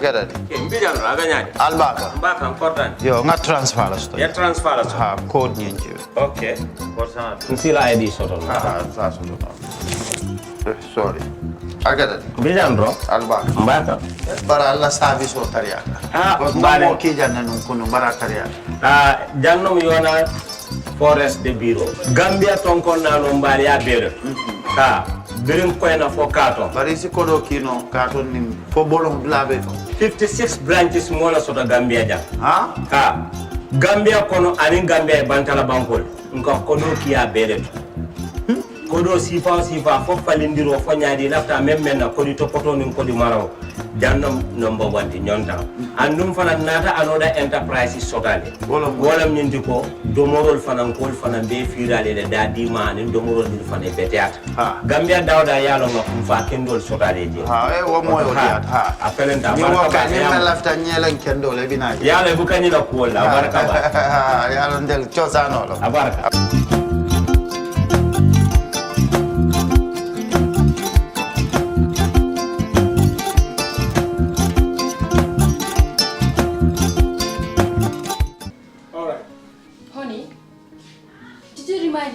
get it. Mbijan raganyadi. Albaka. Mbaka important. Yo, nga transfer la sto. Ya transfer la sto. Ha, code nyinji. Okay. Korsan. Nsila ID soto. Sa soto. Sorry. I get it. Mbijan bro. Albaka. Mbaka. Bara alla service o tariaka. Mbare ki janna nun kunu bara tariaka. Jannom yona forest de bureau. Gambia tonkon na no mbari ya bere. Birim koyna fo kato. Bari si kodo kino kato ni fo bolong blabe to. 56 branches mola soto Gambia jam. Ha? Gambia kono anin Gambia bantala bankol. Nka kodo kiya bere to. Kodo sifa fo falindiro fo nyaadi lafta memmen na kodi to poto nin kodi maraw. Jannam number 1 di nyonta. Andum fana nata anoda enterprise sotale. Wolam nyindi ko domorol fana kol fana be firale le dadi ma ni domorol ni fana beteat. Gambia dawda yalo ngam fa kendol sotale je. Wo moyo diat. Apelenta ni wo ka ni lafta nyelen kendol e bina. Yalo bu kanyi la ko la baraka ba. Yalo ndel chosano lo. Abaraka.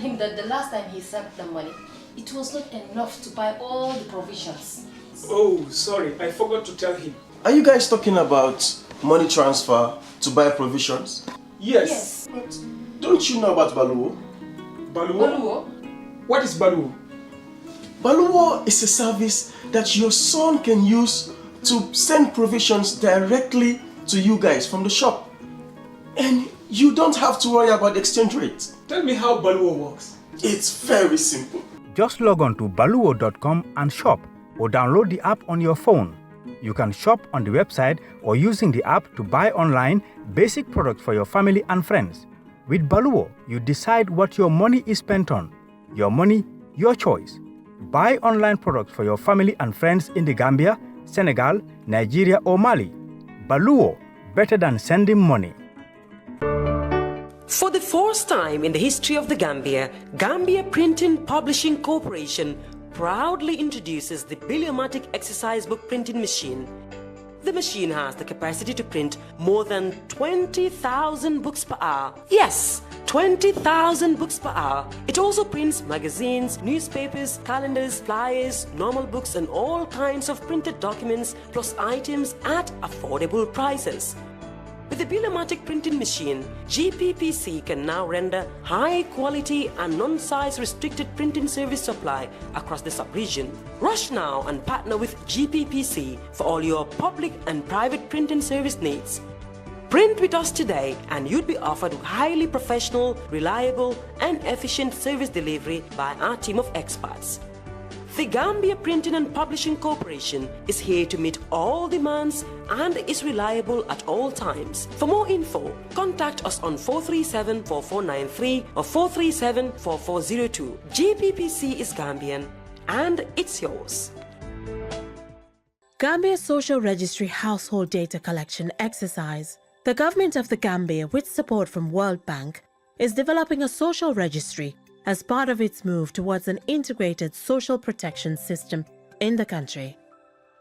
Him that the last time he sent the money, it was not enough to buy all the provisions. Oh, sorry, I forgot to tell him. Are you guys talking about money transfer to buy provisions? Yes. But don't you know about Baluo? Baluo? What is Baluo? Baluo is a service that your son can use to send provisions directly to you guys from the shop. And you don't have to worry about the exchange rate. Tell me how Baluo works. It's very simple. Just log on to baluo.com and shop, or download the app on your phone. You can shop on the website or using the app to buy online basic products for your family and friends. With Baluo, you decide what your money is spent on. Your money, your choice. Buy online products for your family and friends in the Gambia, Senegal, Nigeria or Mali. Baluo, better than sending money. For the first time in the history of the Gambia, Gambia Printing Publishing Corporation proudly introduces the Bibliomatic Exercise Book Printing Machine. The machine has the capacity to print more than 20,000 books per hour. Yes, 20,000 books per hour. It also prints magazines, newspapers, calendars, flyers, normal books and all kinds of printed documents plus items at affordable prices. With the Bibliomatic Printing Machine, GPPC can now render high-quality and non-size restricted printing service supply across the sub-region. Rush now and partner with GPPC for all your public and private printing service needs. Print with us today and you'd be offered highly professional, reliable and efficient service delivery by our team of experts. The Gambia Printing and Publishing Corporation is here to meet all demands and is reliable at all times. For more info, contact us on 437-4493 or 437-4402. GPPC is Gambian and it's yours. Gambia Social Registry Household Data Collection Exercise. The government of the Gambia, with support from World Bank, is developing a social registry as part of its move towards an integrated social protection system in the country.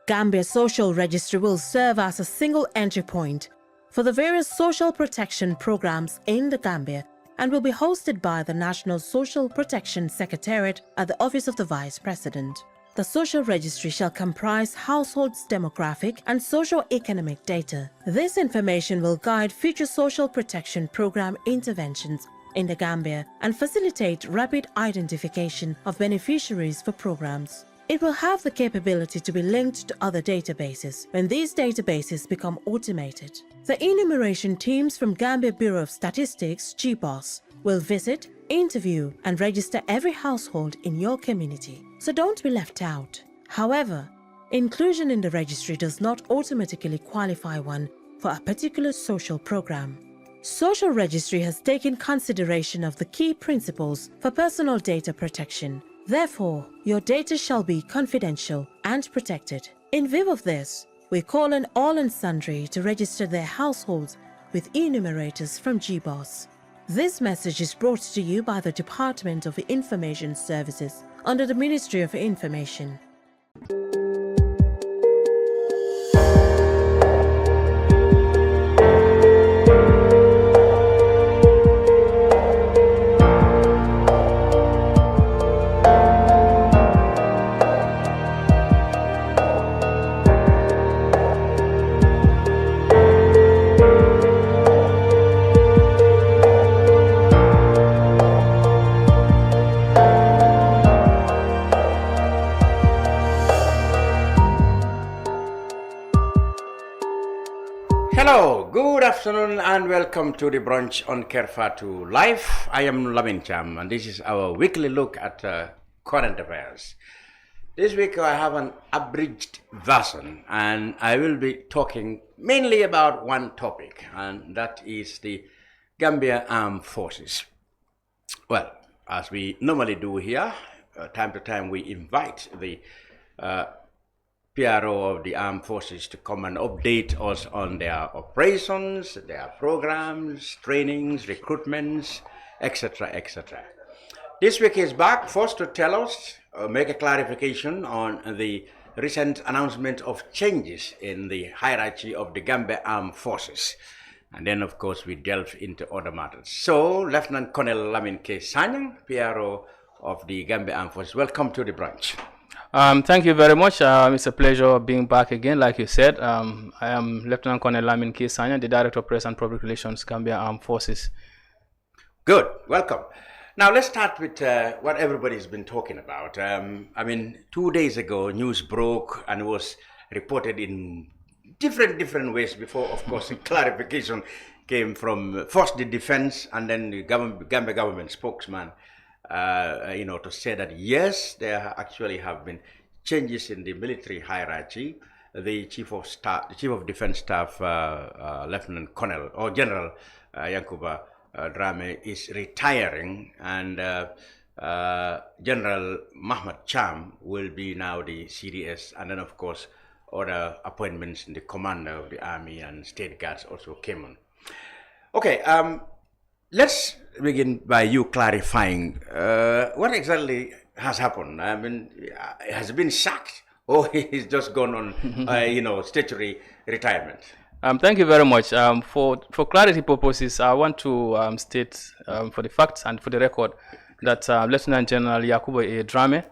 Gambia Social Registry will serve as a single entry point for the various social protection programs in the Gambia and will be hosted by the National Social Protection Secretariat at the Office of the Vice President. The social registry shall comprise households' demographic and socio-economic data. This information will guide future social protection program interventions in the Gambia and facilitate rapid identification of beneficiaries for programs. It will have the capability to be linked to other databases when these databases become automated. The enumeration teams from Gambia Bureau of Statistics, GBOS, will visit, interview and register every household in your community, so don't be left out. However, inclusion in the registry does not automatically qualify one for a particular social program. Social Registry has taken consideration of the key principles for personal data protection. Therefore, your data shall be confidential and protected. In view of this, we call on all and sundry to register their households with enumerators from GBOS. This message is brought to you by the Department of Information Services under the Ministry of Information. afternoon and welcome to the brunch on Kerr Fatou Live. I am Lamin Cham and this is our weekly look at current affairs. This week I have an abridged version and I will be talking mainly about one topic, and that is the Gambia Armed Forces. Well, as we normally do here, time to time we invite the PRO of the Armed Forces to come and update us on their operations, their programs, trainings, recruitments, etc., etc. This week is back first to tell us, make a clarification on the recent announcement of changes in the hierarchy of the Gambia Armed Forces. And then, of course, we delve into other matters. So, Lieutenant Colonel Lamin Sanyang, PRO of the Gambia Armed Forces, welcome to the branch. Thank you very much. It's a pleasure being back again. Like you said, I am Lieutenant Colonel Lamin Sanyang, the Director of Press and Public Relations, Gambia Armed Forces. Good. Welcome. Now, let's start with what everybody's been talking about. 2 days ago, news broke and was reported in different ways before, of course, the clarification came from first the defense and then the Gambia government spokesman, to say that yes, there actually have been changes in the military hierarchy. The Chief of Defense Staff, Lieutenant Colonel or General Yankuba Drame is retiring, and General Mahmoud Cham will be now the CDS, and then of course other appointments in the commander of the army and state guards also came on. Okay, let's begin by you clarifying what exactly has happened. Has been sacked or he's just gone on, statutory retirement? Thank you very much. For clarity purposes, I want to state for the facts and for the record that Lieutenant General Yakubu A. Drame,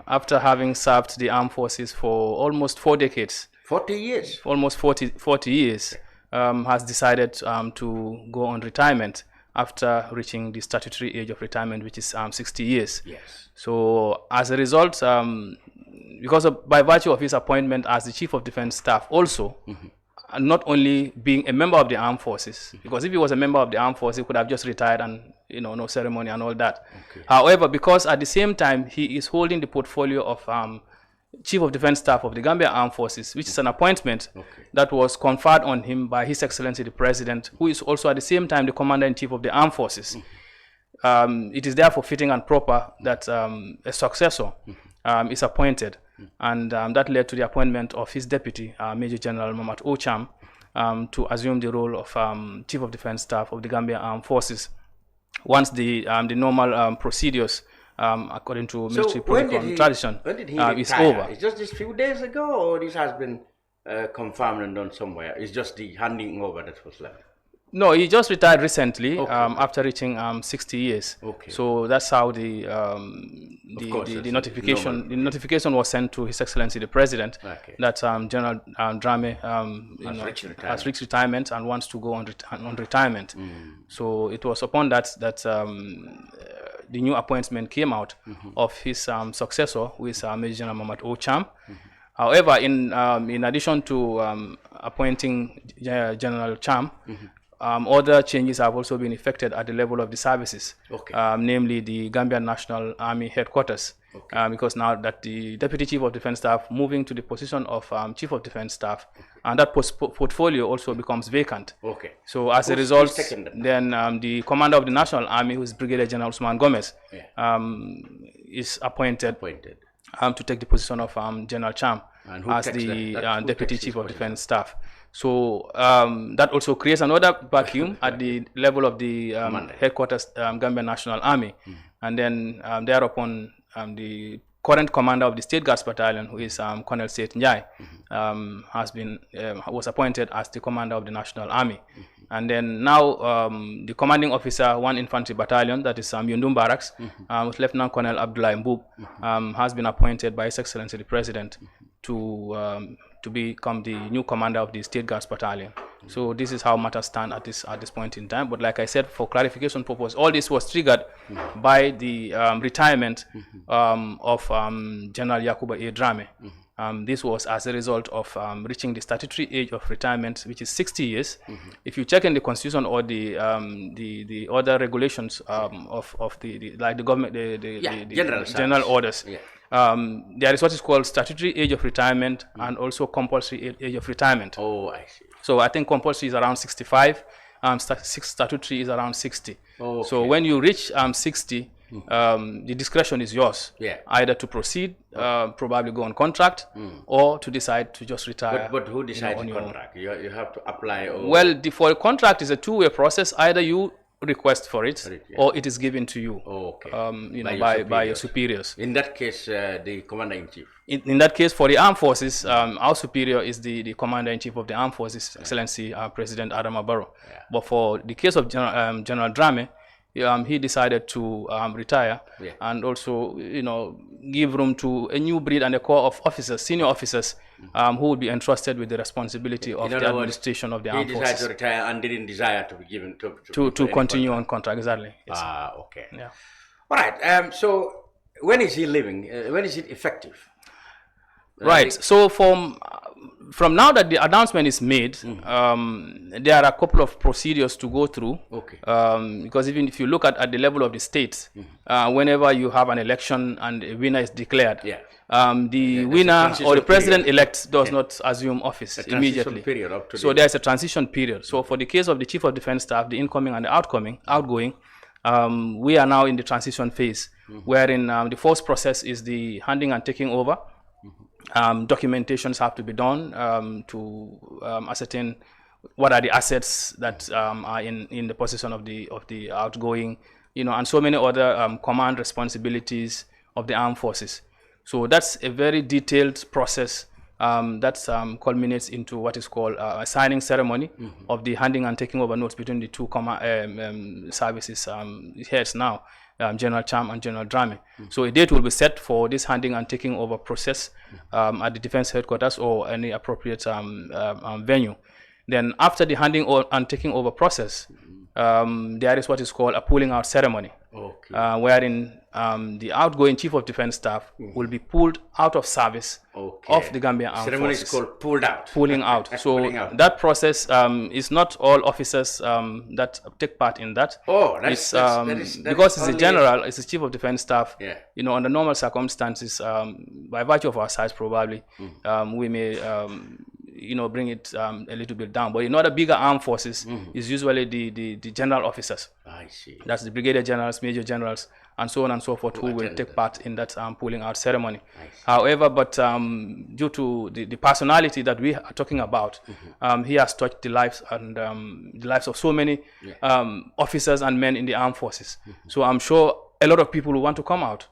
after having served the armed forces for almost 4 decades, 40 years, almost 40 years, has decided to go on retirement after reaching the statutory age of retirement, which is 60 years. Yes. So as a result, by virtue of his appointment as the Chief of Defense Staff also, and not only being a member of the armed forces, because if he was a member of the armed forces, he could have just retired and, no ceremony and all that. Okay. However, because at the same time, he is holding the portfolio of Chief of Defense Staff of the Gambia Armed Forces, which is an appointment that was conferred on him by His Excellency the President, who is also at the same time the Commander-in-Chief of the Armed Forces. It is therefore fitting and proper that a successor is appointed. And that led to the appointment of his deputy, Major General Mamat Cham, to assume the role of Chief of Defense Staff of the Gambia Armed Forces once the normal procedures according to military protocol and tradition is over. It's just this few days ago, or this has been confirmed and done somewhere? It's just the handing over that was left? No, he just retired recently after reaching 60 years. Okay. So that's how the notification was sent to His Excellency the President that General Drame has reached retirement and wants to go on retirement. So it was upon that the new appointment came out of his successor, who is Major General Mamat Cham. However, in addition to appointing General Cham, other changes have also been effected at the level of the services, namely the Gambian National Army Headquarters, because now that the Deputy Chief of Defense Staff moving to the position of Chief of Defense Staff, and that portfolio also becomes vacant. So as a result, then the Commander of the National Army, who is Brigadier General Usman Gomez, is appointed to take the position of General Cham as the Deputy Chief of Defense Staff. So that also creates another vacuum at the level of the headquarters, Gambia National Army. And then thereupon, the current commander of the State Guards Battalion, who is Colonel Seth Njai, was appointed as the commander of the National Army. And then now the commanding officer, 1 Infantry Battalion, that is Yundum Barracks, with Lieutenant Colonel Abdullah Mbub, has been appointed by His Excellency the President to become the new commander of the State Guards Battalion. So this is how matters stand at this point in time. But like I said, for clarification purpose, all this was triggered by the retirement of General Yakubu A. Drame. This was as a result of reaching the statutory age of retirement, which is 60 years. If you check in the constitution or the other regulations of the like the government, the general orders, there is what is called statutory age of retirement and also compulsory age of retirement. Oh, I see. So I think compulsory is around 65, statutory is around 60. Okay. So when you reach 60, the discretion is yours, either to proceed, probably go on contract, or to decide to just retire. But who decides on contract? You have to apply. Or... Well, for a contract is a two-way process. Either you request for it, or it is given to you. By your superiors. In that case, the commander-in-chief. In that case, for the armed forces, our superior is the commander-in-chief of the armed forces, Excellency President Adama Barrow. But for the case of General Drame, he decided to retire and also, give room to a new breed and a corps of officers, senior officers, who would be entrusted with the responsibility of the administration of the armed forces. He decided to retire and didn't desire to be given to continue on contract. Exactly. Yes. Okay. Yeah. All right. So when is he leaving? When is it effective? Right. So from now that the announcement is made, there are a couple of procedures to go through. Okay. Because even if you look at the level of the states, whenever you have an election and a winner is declared, the winner or the president-elect does not assume office immediately. So there's a transition period. So for the case of the Chief of Defense Staff, the incoming and the outgoing, we are now in the transition phase, wherein the first process is the handing and taking over. Documentations have to be done to ascertain what are the assets that are in the possession of the outgoing, and so many other command responsibilities of the armed forces. So that's a very detailed process that culminates into what is called a signing ceremony of the handing and taking over notes between the two services heads now. General Cham and General Drame. So a date will be set for this handing and taking over process at the defense headquarters or any appropriate venue. Then after the handing and taking over process, there is what is called a pulling out ceremony, wherein the outgoing Chief of Defense Staff will be pulled out of service of the Gambian Armed Ceremony Forces. is called pulled out. Pulling out. So that process is not all officers that take part in that. Because it's a general, it's a Chief of Defense Staff. Under normal circumstances, by virtue of our size, probably we may bring it a little bit down. But in other bigger armed forces, is usually the general officers. I see. That's the brigadier generals, major generals, and so on and so forth, who will take part in that pulling out ceremony. However, but due to the personality that we are talking about, he has touched the lives and the lives of so many officers and men in the armed forces. So I'm sure a lot of people will want to come out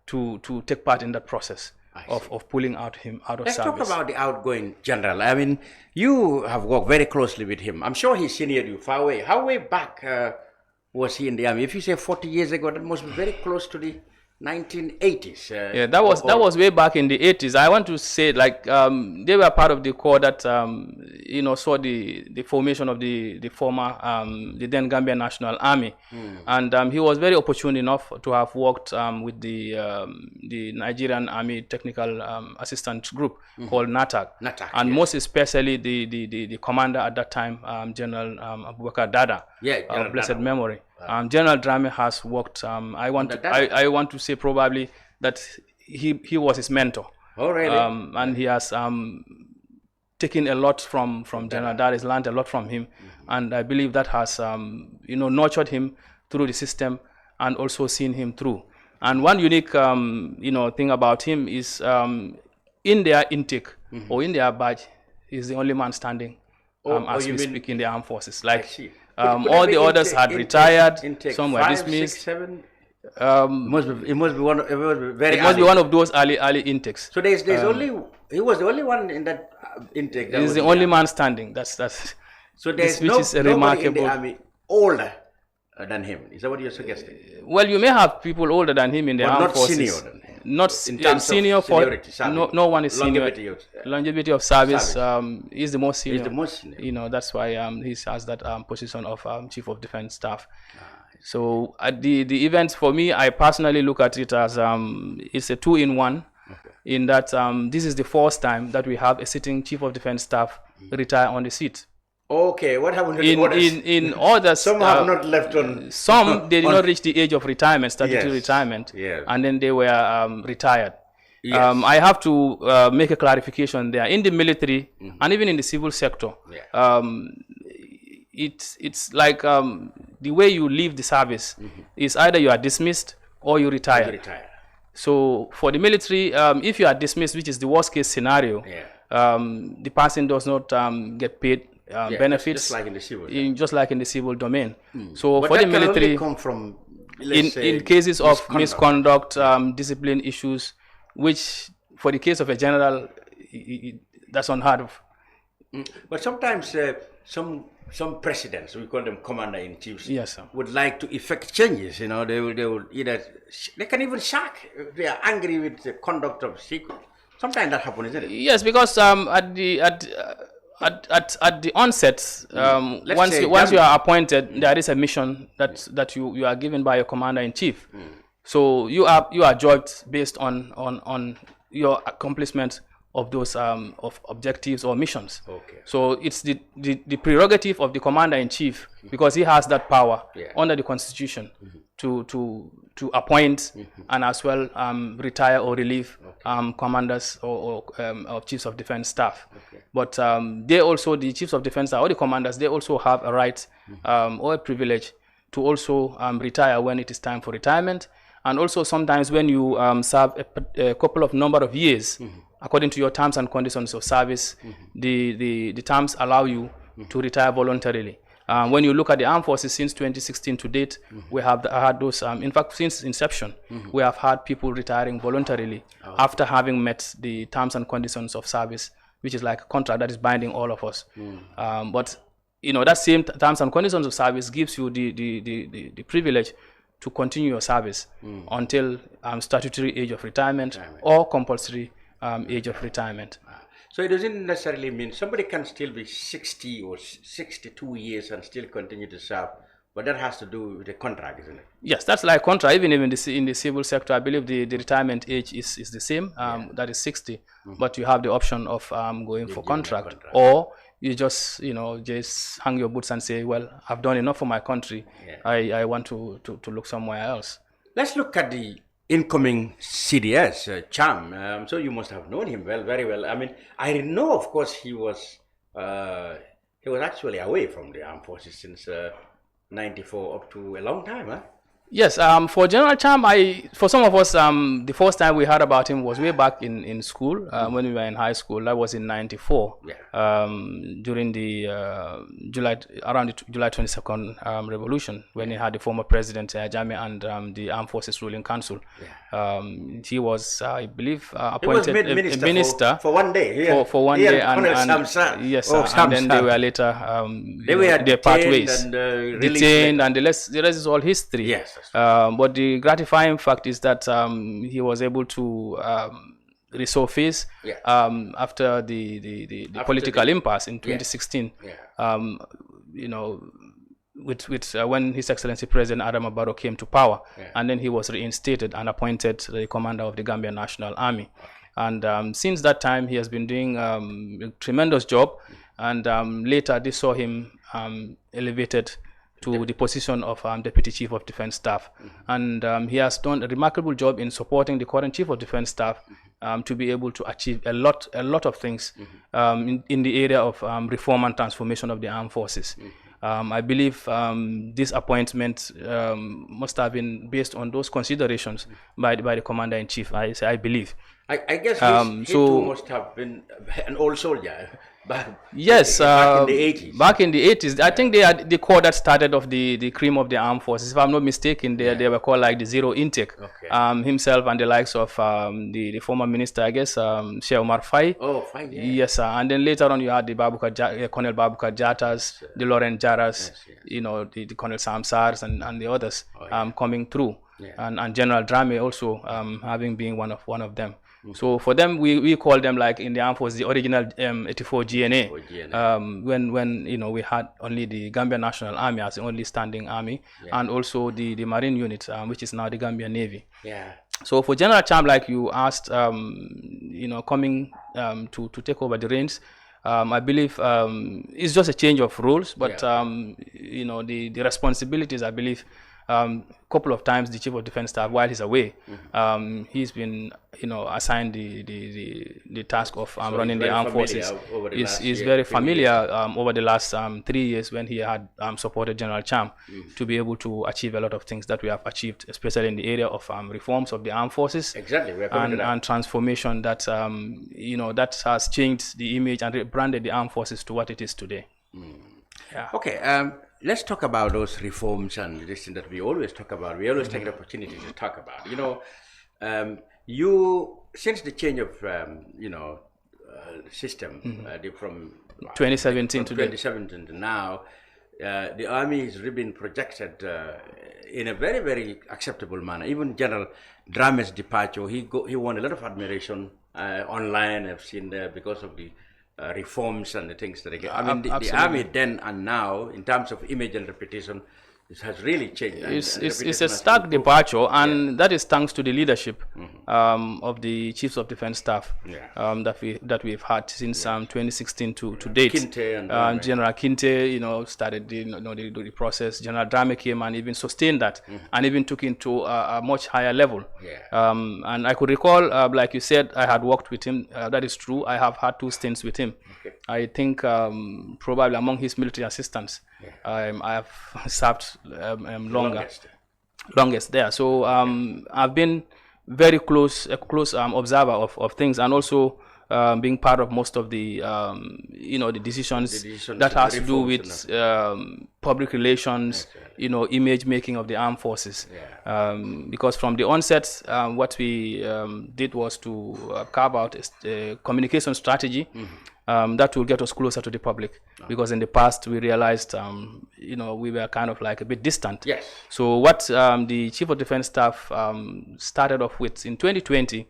to take part in that process of pulling out him out of service. Let's talk about the outgoing general. I mean, you have worked very closely with him. I'm sure he seniored you far away. How way back was he in the army? If you say 40 years ago, that must be very close to the 1980s. That was way back in the 80s. I want to say, they were part of the corps that saw the formation of the former the then Gambian National Army, and he was very opportune enough to have worked with the Nigerian Army Technical Assistance Group called NATAG, and most especially the commander at that time, General Abubakar Dada, blessed memory. General Drame has worked. I want to say probably that he was his mentor. Oh, really? And he has taken a lot from General Dada. He's learned a lot from him, and I believe that has nurtured him through the system and also seen him through. And one unique thing about him is in their intake or in their badge, he's the only man standing as we speak in the armed forces. All the others had retired, some were dismissed. 5, 6, 7? It must be one of those early intakes. So there's he was the only one in that intake. He's the only man standing. That's so there's nobody in the army older than him. Is that what you're suggesting? Well, you may have people older than him in the armed forces. Not senior than him. Not in terms senior of seniority, no one is senior. Longevity of service. He's the most senior. He's the most senior. That's why he has that position of Chief of Defense Staff. So the events for me, I personally look at it as it's a 2-in-1. in that this is the first time that we have a sitting Chief of Defense Staff retire on the seat. Okay, what happened to the others? In others, some have not left on. Some they did not reach the age of retirement, statutory retirement, and then they were retired. Yes. I have to make a clarification there. In the military and even in the civil sector, it's like the way you leave the service is either you are dismissed or you retire. So for the military, if you are dismissed, which is the worst case scenario, the person does not get paid benefits, just like in the civil, just like in the civil domain. So but for that the can military, only come from, in cases of misconduct, discipline issues, which for the case of a general, that's unheard of. But sometimes some presidents, we call them commander-in-chiefs, would like to effect changes. You know, they will either, they can even sack if they are angry with the conduct of secret. Sometimes that happens, isn't it? Yes, because at the onset, once you are appointed, there is a mission that you are given by your commander-in-chief. So you are judged based on your accomplishment of those of objectives or missions. Okay. So it's the prerogative of the commander-in-chief, because he has that power under the Constitution to appoint and as well retire or relieve commanders or chiefs of defense staff. Okay. But they also, the chiefs of defense staff or the commanders, they also have a right or a privilege to also retire when it is time for retirement. And also sometimes when you serve a couple of number of years, according to your terms and conditions of service, the terms allow you to retire voluntarily. When you look at the armed forces since 2016 to date, we have had those, in fact, since inception, we have had people retiring voluntarily after having met the terms and conditions of service, which is like a contract that is binding all of us. But, you know, that same terms and conditions of service gives you the privilege to continue your service until statutory age of retirement or compulsory age of retirement. So it doesn't necessarily mean somebody can still be 60 or 62 years and still continue to serve, but that has to do with the contract, isn't it? Yes, that's like contract. Even in the civil sector, I believe the retirement age is the same, that is 60, but you have the option of going for contract, or you just, you know, just hang your boots and say, well, I've done enough for my country. I want to look somewhere else. Let's look at the incoming CDS, Cham. So you must have known him very well. I mean, I know, of course, he was actually away from the armed forces since 94 up to a long time, huh? Yes, for General Cham, for some of us, the first time we heard about him was way back in school, when we were in high school. That was in 94, during the around the July 22nd revolution, when he had the former president Jammeh and the Armed Forces Ruling Council. He was, I believe, appointed a minister for 1 day. For 1 day, and then they were later their pathways detained, and the rest is all history. Yes. But the gratifying fact is that he was able to resurface after the political impasse in 2016. You know, with when His Excellency President Adama Barrow came to power, and then he was reinstated and appointed the commander of the Gambia National Army. And since that time, he has been doing a tremendous job. And later, they saw him elevated to the position of Deputy Chief of Defense Staff. And he has done a remarkable job in supporting the current Chief of Defense Staff to be able to achieve a lot of things in the area of reform and transformation of the armed forces. I believe this appointment must have been based on those considerations by the Commander-in-Chief, I believe. I guess he too must have been an old soldier. Yes, back in the 80s. Back in the 80s, I think they are the corps that started off the cream of the armed forces. If I'm not mistaken, they were called like the Zero Intake. Okay. Himself and the likes of the former minister, I guess, Sheikh Omar Faye. Oh, Faye, yeah. Yes, and then later on you had the Colonel Babukar Jatas, the Laurent Jaras, you know, the Colonel Samsars and the others coming through, and General Drame also having been one of them. So for them, we call them, like in the armed forces, the original 84 GNA. When you know, we had only the Gambia National Army as the only standing army, and also the Marine unit, which is now the Gambia Navy. So for General Cham, like you asked, coming to take over the reins, I believe it's just a change of roles, but the responsibilities, I believe, couple of times the Chief of Defense Staff, while he's away, he's been assigned the task of running the armed forces. Is very familiar over the last 3 years when he had supported General Cham to be able to achieve a lot of things that we have achieved, especially in the area of reforms of the armed forces. Exactly, and transformation that that has changed the image and rebranded the armed forces to what it is today. Yeah. Okay. Let's talk about those reforms and this thing that we always talk about. We always take the opportunity to talk about. You since the change of system from 2017 to 2017 to now, the army has really been projected in a very, very acceptable manner. Even General Drame's departure, he won a lot of admiration online. I've seen there because of the reforms and the things that they get. I mean, the army then and now, in terms of image and reputation, it has really changed. It's a stark departure, and that is thanks to the leadership of the Chiefs of Defense Staff that we've had since 2016 to date. General Kinte, started the process. General Drame came and even sustained that, and even took it to a much higher level. And I could recall, like you said, I had worked with him. That is true. I have had 2 stints with him. I think probably among his military assistants, I have served longest there. So I've been very close observer of things, and also being part of most of the the decisions that has to do with public relations, image making of the armed forces. Because from the onset, what we did was to carve out a communication strategy that will get us closer to the public. Because in the past we realized, we were kind of like a bit distant. So what the Chief of Defense Staff started off with in 2020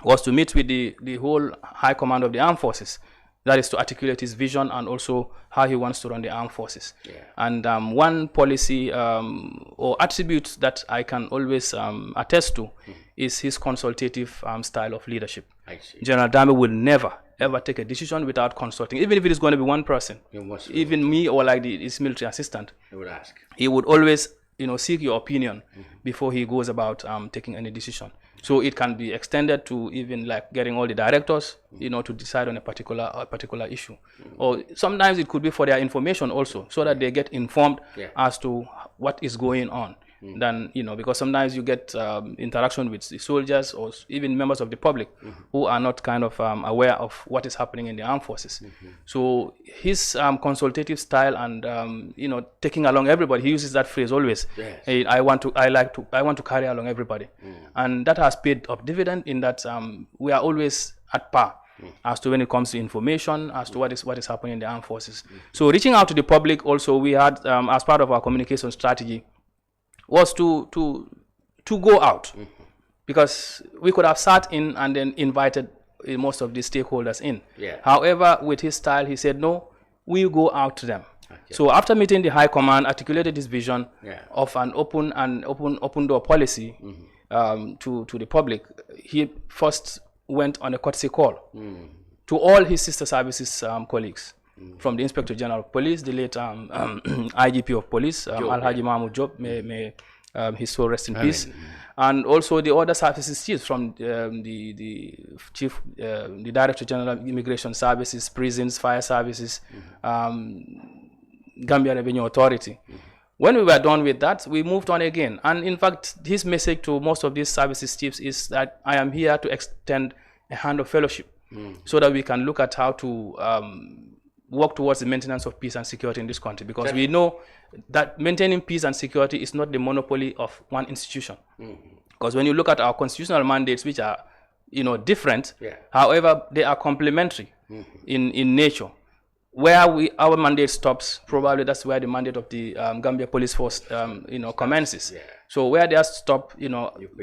was to meet with the whole High Command of the Armed Forces. That is to articulate his vision and also how he wants to run the armed forces. And one policy or attribute that I can always attest to is his consultative style of leadership. General Dame will never ever take a decision without consulting, even if it is going to be one person, even me or like his military assistant. He would ask. He would always seek your opinion before he goes about taking any decision. So it can be extended to even like getting all the directors, to decide on a particular issue. Or sometimes it could be for their information also, so that they get informed as to what is going on. Then, because sometimes you get interaction with the soldiers or even members of the public who are not kind of aware of what is happening in the armed forces. So his consultative style and taking along everybody, he uses that phrase always. Hey, I want to carry along everybody, and that has paid off dividend in that we are always at par as to when it comes to information as to what is happening in the armed forces. So reaching out to the public also, we had as part of our communication strategy was to go out, because we could have sat in and then invited most of the stakeholders in. However, with his style, he said, no, we go out to them. So after meeting the High Command, articulated his vision of an open door policy to the public. He first went on a courtesy call to all his sister services colleagues. From the Inspector General of Police, the late IGP of Police, Alhaji Mahmoud Job, may his soul rest in peace, and also the other services chiefs from the chief, the Director General of Immigration Services, Prisons, Fire Services, Gambia Revenue Authority. When we were done with that, we moved on again. And in fact, his message to most of these services chiefs is that I am here to extend a hand of fellowship so that we can look at how to work towards the maintenance of peace and security in this country, because we know that maintaining peace and security is not the monopoly of one institution. Because when you look at our constitutional mandates, which are different, however, they are complementary in nature. where our mandate stops, probably that's where the mandate of the Gambia Police Force, commences. Yeah. So where they stop,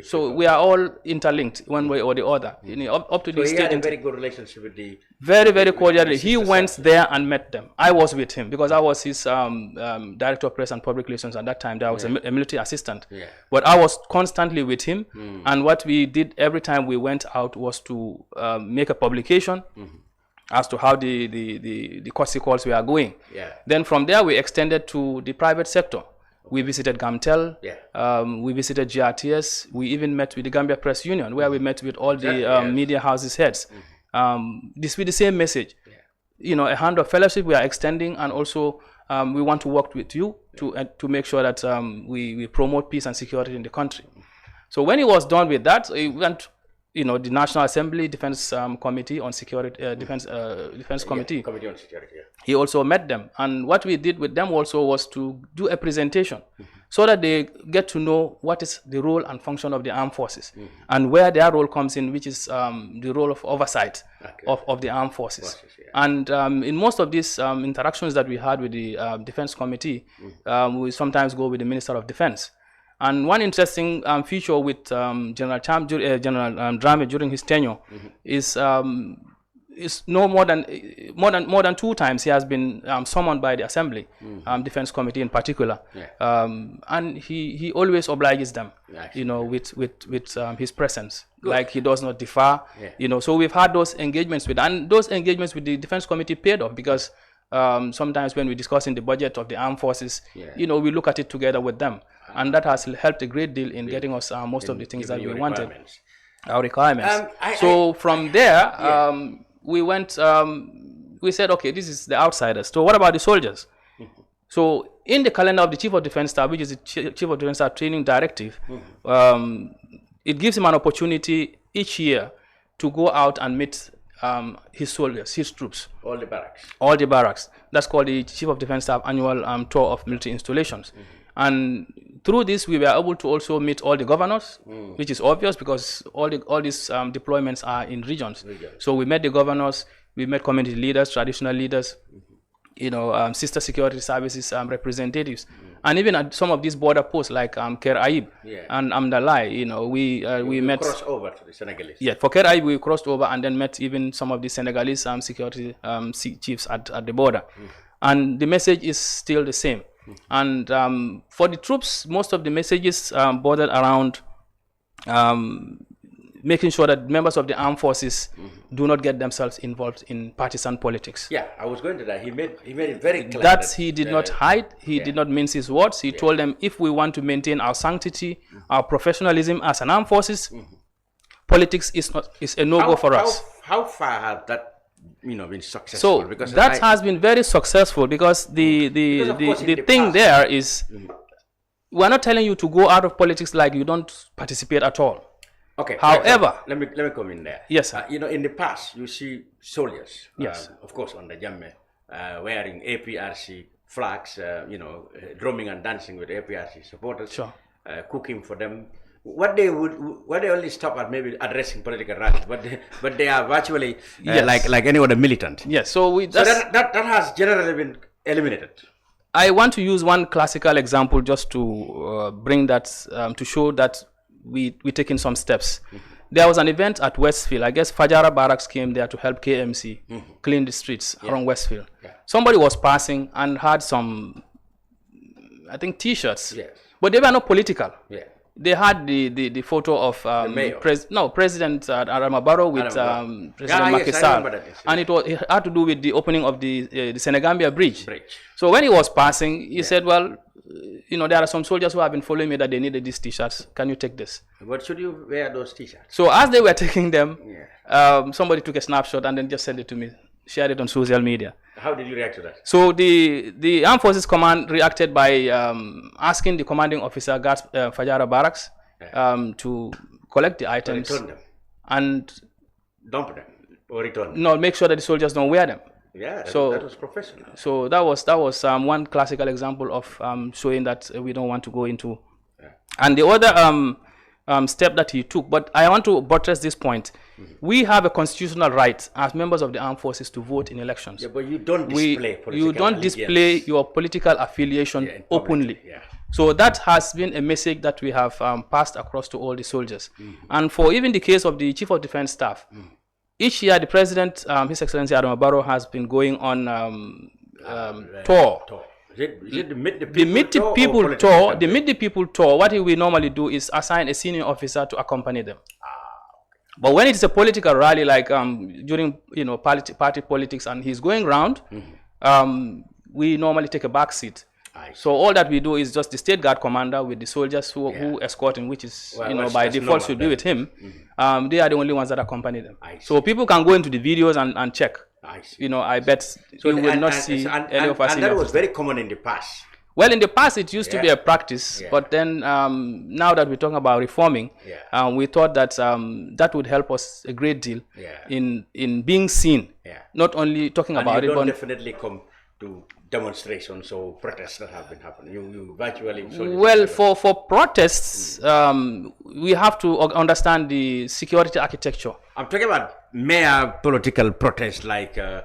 so we are all interlinked one way or the other. Up to the state. He had a very good relationship with the. Very, very cordially. He went there and met them. I was with him because I was his director of press and public relations at that time. There was a military assistant. Yeah. But I was constantly with him, and what we did every time we went out was to make a publication. As to how the courtesy calls we are going. Yeah. Then from there we extended to the private sector. We visited GAMTEL, we visited GRTS, we even met with the Gambia Press Union, where we met with all the media houses heads. This with the same message. A hand of fellowship we are extending, and also we want to work with you to make sure that we promote peace and security in the country. So when he was done with that, he went the National Assembly Defense Committee on Security, Defense Committee. Committee on Security. Yeah. He also met them, and what we did with them also was to do a presentation, so that they get to know what is the role and function of the armed forces, and where their role comes in, which is the role of oversight of the armed forces. And in most of these interactions that we had with the Defense Committee, we sometimes go with the Minister of Defense. And one interesting feature with General Cham, General Drame during his tenure is no more than 2 times he has been summoned by the Assembly, Defense Committee in particular, and he always obliges them, with his presence. Good. Like he does not defer, So we've had those engagements and those engagements with the Defense Committee paid off because. Sometimes when we're discussing the budget of the armed forces, we look at it together with them. And that has helped a great deal in getting us most of the things that we wanted. Our requirements. From there, we went, we said, okay, this is the outsiders. So what about the soldiers? So in the calendar of the Chief of Defense Staff, which is the Chief of Defense Staff Training Directive, it gives him an opportunity each year to go out and meet his soldiers, his troops. All the barracks. That's called the Chief of Defense Staff Annual Tour of Military Installations. And through this, we were able to also meet all the governors, which is obvious because all these deployments are in regions. So we met the governors, we met community leaders, traditional leaders, sister security services representatives, and even at some of these border posts like Kerr and Amdalai, we met. Crossed over to the Senegalese. Yeah, for Kerr we crossed over and then met even some of the Senegalese security chiefs at the border, and the message is still the same. And for the troops, most of the messages bordered around making sure that members of the armed forces do not get themselves involved in partisan politics. Yeah, I was going to that. He made it very clear. That he did not hide. He did not mince his words. He told them, if we want to maintain our sanctity, our professionalism as an armed forces, politics is a no-go for us. How far has that been successful? So because that has been very successful because the thing there is, we're not telling you to go out of politics like you don't participate at all. Okay. However, let me come in there. Yes, sir. In the past, you see soldiers, of course, on the Jamme, wearing APRC flags, drumming and dancing with APRC supporters, sure. Cooking for them. What they only stop at maybe addressing political rallies, but they are virtually like any other militant. Yes. So that has generally been eliminated. I want to use one classical example just to bring that to show that we taking some steps. There was an event at Westfield. I guess Fajara Barracks came there to help KMC clean the streets around Westfield. Yeah. Somebody was passing and had some, I think, T-shirts, but they were not political. Yeah. They had the photo of President Adama Barrow with President Macky Sall, and it had to do with the opening of the Senegambia Bridge. So when he was passing, he said, well, there are some soldiers who have been following me that they needed these T-shirts. Can you take this? But should you wear those T-shirts? So as they were taking them, somebody took a snapshot and then just sent it to me, shared it on social media. How did you react to that? So the Armed Forces Command reacted by asking the commanding officer, guards Fajara Barracks, to collect the items. Return them. And dump them or return them? No, make sure that the soldiers don't wear them. Yeah, that was professional. So that was one classical example of showing that we don't want to go into. Yeah. And the other step that he took, but I want to buttress this point. We have a constitutional right as members of the armed forces to vote in elections. Yeah, but you don't display political You don't display your political affiliation openly. Yeah. So that has been a message that we have passed across to all the soldiers. And for even the case of the Chief of Defense Staff, each year the President, His Excellency Adama Barrow, has been going on tour. The Meet the People tour, what we normally do is assign a senior officer to accompany them. But when it's a political rally, like during party politics, and he's going around, we normally take a back seat. So all that we do is just the State Guard commander with the soldiers who escort him, which is by default should be with him. They are the only ones that accompany them. So people can go into the videos and check. I bet you will not see any of us. And that was very common in the past. Well, in the past, it used to be a practice, but then now that we're talking about reforming, we thought that that would help us a great deal in being seen, not only talking about it, but definitely come to demonstrations or protests that have been happening. You virtually... Well, for protests, we have to understand the security architecture. I'm talking about mere political protests like a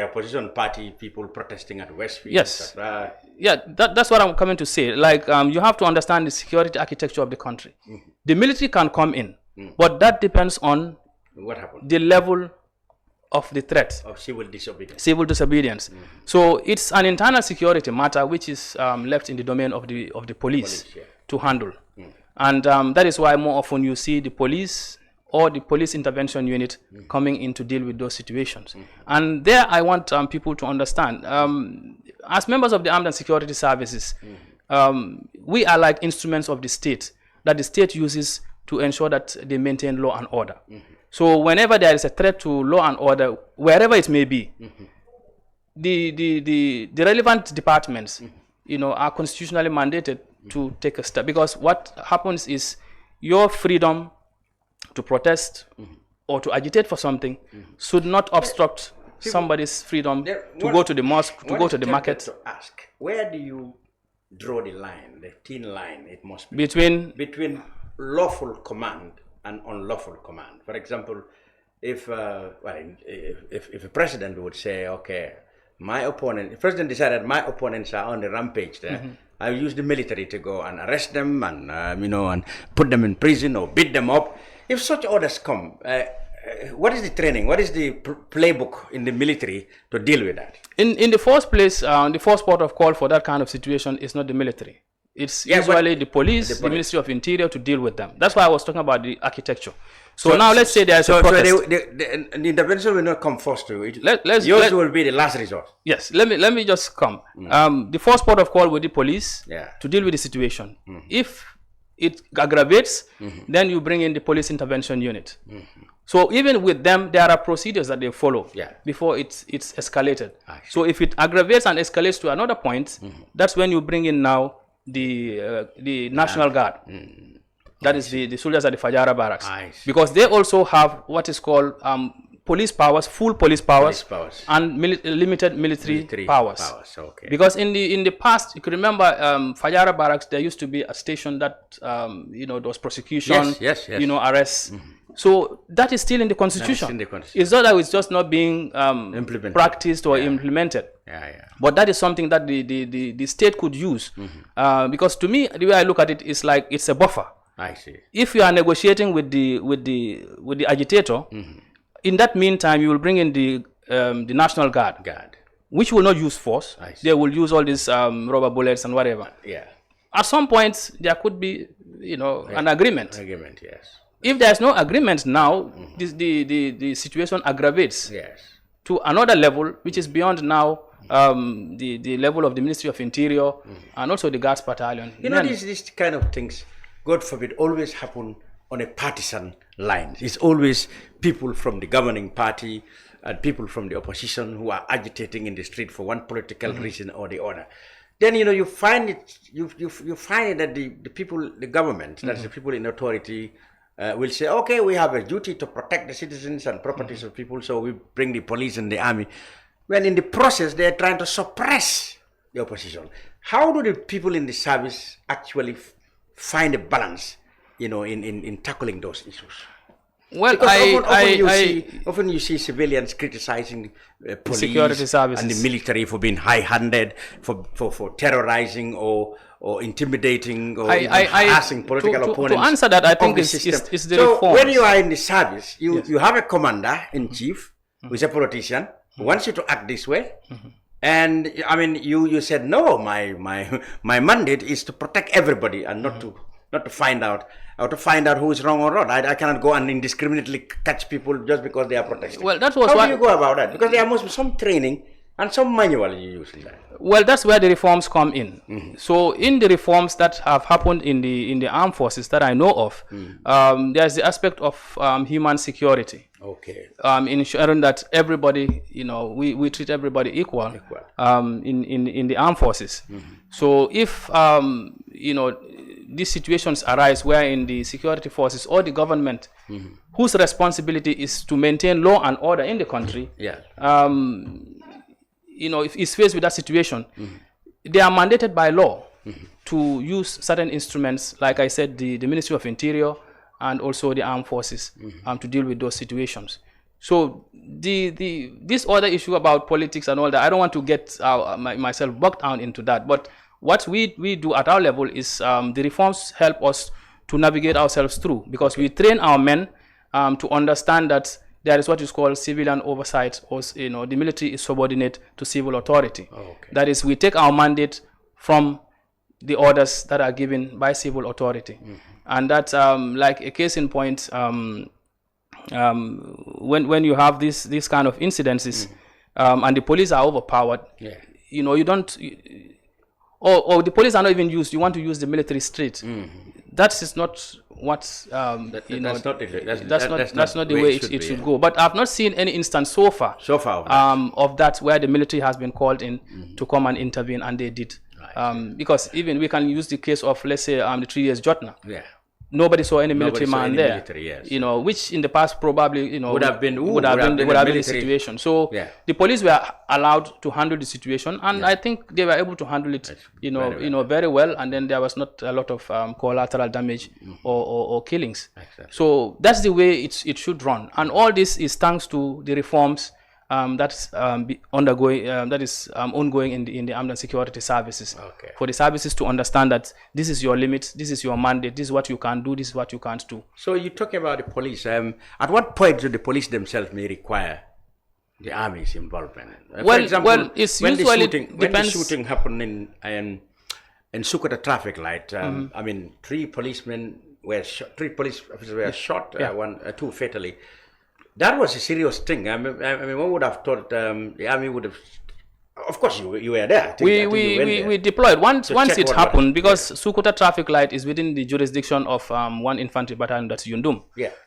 opposition party, people protesting at Westfield. Yes. That's what I'm coming to say. Like, you have to understand the security architecture of the country. The military can come in, but that depends on what happened, the level of the threat of civil disobedience. So it's an internal security matter which is left in the domain of the police to handle. And that is why more often you see the police or the police intervention unit coming in to deal with those situations. And there I want people to understand, as members of the armed and security services, we are like instruments of the state that the state uses to ensure that they maintain law and order. So whenever there is a threat to law and order, wherever it may be, the relevant departments, are constitutionally mandated to take a step. Because what happens is your freedom to protest or to agitate for something should not obstruct somebody's freedom to go to the mosque, to go to the market. To ask, where do you draw the line, the thin line it must be? Between lawful command and unlawful command. For example, if a president would say, okay, the president decided my opponents are on the rampage there, I'll use the military to go and arrest them and, and put them in prison or beat them up. If such orders come, what is the training? What is the playbook in the military to deal with that? In the first place, the first port of call for that kind of situation is not the military. It's usually the police, the Ministry of Interior to deal with them. That's why I was talking about the architecture. So now let's say there's a protest. So the intervention will not come first to it. Yours will be the last resort. Yes, let me just come. The first port of call with the police to deal with the situation. If it aggravates, then you bring in the police intervention unit. So even with them, there are procedures that they follow before it's escalated. So if it aggravates and escalates to another point, that's when you bring in now the National Guard. That is the soldiers at the Fajara barracks. Because they also have what is called police powers, full police powers, and limited military powers. Because in the past, you could remember Fajara barracks, there used to be a station that there was prosecution, arrests. So that is still in the constitution. It's not that it's just not being practiced or implemented. But that is something that the state could use. Because to me, the way I look at it is like it's a buffer. I see. If you are negotiating with the agitator, in that meantime, you will bring in the National Guard, which will not use force. They will use all these rubber bullets and whatever. At some point, there could be, an agreement. If there is no agreement now, the situation aggravates to another level, which is beyond now the level of the Ministry of Interior and also the Guards Battalion. These kind of things, God forbid, always happen on a partisan line. It's always people from the governing party and people from the opposition who are agitating in the street for one political reason or the other. Then you find it. You find that the people, the government, that's the people in authority, will say, okay, we have a duty to protect the citizens and properties of people, so we bring the police and the army. When in the process they are trying to suppress the opposition. How do the people in the service actually find a balance, in tackling those issues? Well, often you see civilians criticizing police security services and the military for being high-handed, for terrorizing or intimidating or harassing political opponents. To answer that, I think it's the reforms. So when you are in the service, you have a commander-in-chief who is a politician who wants you to act this way. And I mean, you said, no, my mandate is to protect everybody and not to find out who is wrong or not. I cannot go and indiscriminately catch people just because they are protesting. Well, that was how do you go about that? Because there must be some training and some manual you use in that. Well, that's where the reforms come in. So in the reforms that have happened in the armed forces that I know of, there's the aspect of human security. Okay. Ensuring that everybody, we treat everybody equal. In the armed forces. So if these situations arise where in the security forces or the government, whose responsibility is to maintain law and order in the country, if it's faced with that situation, they are mandated by law to use certain instruments, like I said, the Ministry of Interior and also the armed forces to deal with those situations. So this other issue about politics and all that, I don't want to get myself bogged down into that. But what we do at our level is the reforms help us to navigate ourselves through, because we train our men to understand that there is what is called civilian oversight, or the military is subordinate to civil authority. That is, we take our mandate from the orders that are given by civil authority. And that's like a case in point, when you have these kind of incidences and the police are overpowered, you don't, or the police are not even used, you want to use the military street. That is not what that's not the way it should go. But I've not seen any instance so far of that where the military has been called in to come and intervene, and they did. Because even we can use the case of, let's say, the 3 years Jotna. Nobody saw any military man there. Which in the past probably would have been the situation. So the police were allowed to handle the situation, and I think they were able to handle it very well, and then there was not a lot of collateral damage or killings. So that's the way it should run, and all this is thanks to the reforms that's ongoing in the armed and security services. For the services to understand that this is your limit, this is your mandate, this is what you can do, this is what you can't do. So you're talking about the police. At what point do the police themselves may require the army's involvement? For example, it's when usually when the shooting happened in Sukuta traffic light, I mean, three police officers were shot, two fatally. That was a serious thing. I mean, one would have thought the army would have. Of course, you were there. We deployed once it happened, because Sukuta traffic light is within the jurisdiction of 1 infantry battalion, that's Yundum.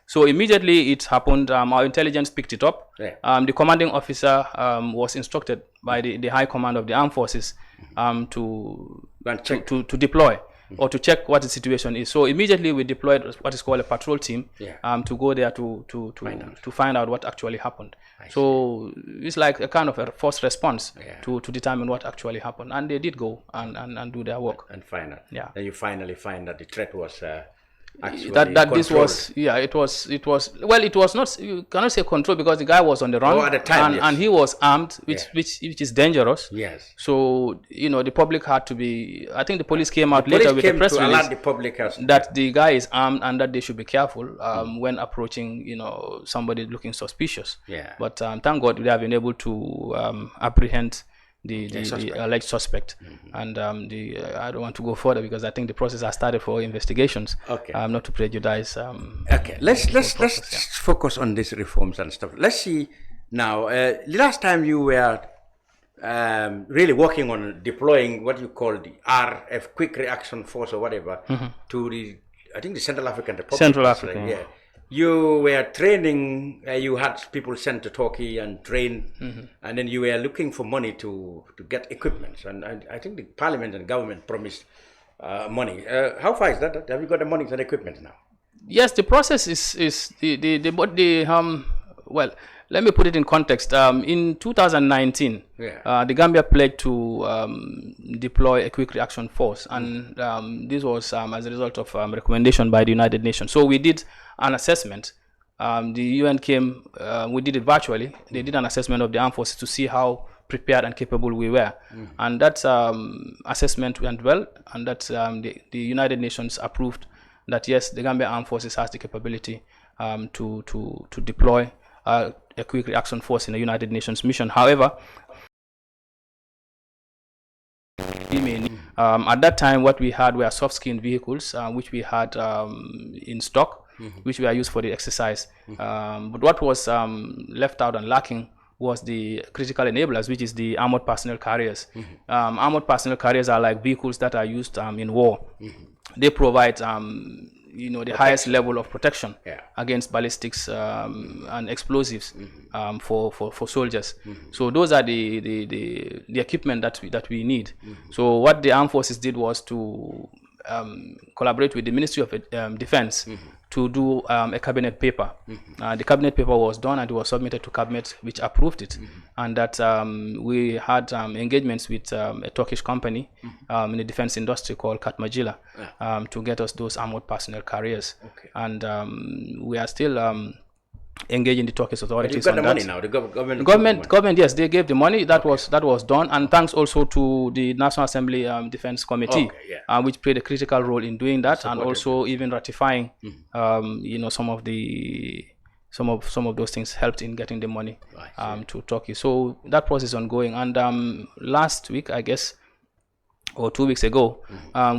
So immediately it happened. Our intelligence picked it up. The commanding officer was instructed by the high command of the armed forces to deploy. Or to check what the situation is. So immediately we deployed what is called a patrol team to go there to find out what actually happened. So it's like a kind of a forced response to determine what actually happened, and they did go and do their work and find out. Then you finally find that the threat was this was it was not, you cannot say control, because the guy was on the run at the time, and he was armed, which is dangerous. So the public had to be, I think the police came out later with a press release the public that the guy is armed and that they should be careful when approaching somebody looking suspicious. But thank God they have been able to apprehend the alleged suspect. And I don't want to go further because I think the process has started for investigations. Not to prejudice. Let's focus on these reforms and stuff. Let's see now. Last time you were really working on deploying what you call the RF, Quick Reaction Force or whatever, to the Central African Republic. You were training, you had people sent to Turkey and trained, and then you were looking for money to get equipment. And I think the parliament and government promised money. How far is that? Have you got the money and equipment now? Yes, the process is well, let me put it in context. In 2019, the Gambia pledged to deploy a quick reaction force, and this was as a result of recommendation by the United Nations. So we did an assessment the UN came, we did it virtually. They did an assessment of the armed forces to see how prepared and capable we were. And that assessment went well, and that the United Nations approved that yes, the Gambia Armed Forces has the capability to deploy a quick reaction force in a United Nations mission. However, at that time, what we had were soft-skinned vehicles, which we had in stock, which were used for the exercise. But what was left out and lacking was the critical enablers, which is the armored personnel carriers. Armored personnel carriers are like vehicles that are used in war. They provide the highest level of protection against ballistics and explosives for soldiers. So those are the equipment that we need. So what the armed forces did was to collaborate with the Ministry of Defense to do a cabinet paper. The cabinet paper was done and it was submitted to cabinet, which approved it. And that we had engagements with a Turkish company in the defense industry called Katmajila to get us those armored personnel carriers. And we are still engaging the Turkish authorities on that. But you got the money now. The government, yes, they gave the money. That was done, and thanks also to the National Assembly Defense Committee, which played a critical role in doing that, and also even ratifying, some of those things helped in getting the money to Turkey. So that process is ongoing, and last week, I guess, or 2 weeks ago,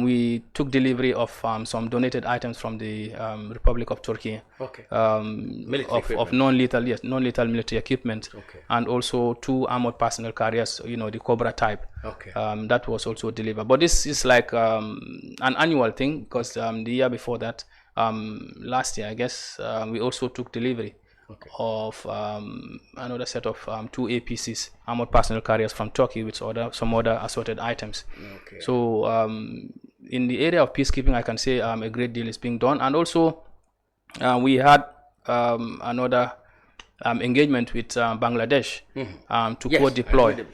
we took delivery of some donated items from the Republic of Turkey, of non-lethal military equipment, and also 2 armored personnel carriers, the Cobra type. That was also delivered. But this is like an annual thing, because the year before that, last year, I guess, we also took delivery of another set of 2 APCs, armored personnel carriers from Turkey, with some other assorted items. So in the area of peacekeeping, I can say a great deal is being done. And also we had another engagement with Bangladesh to co-deploy.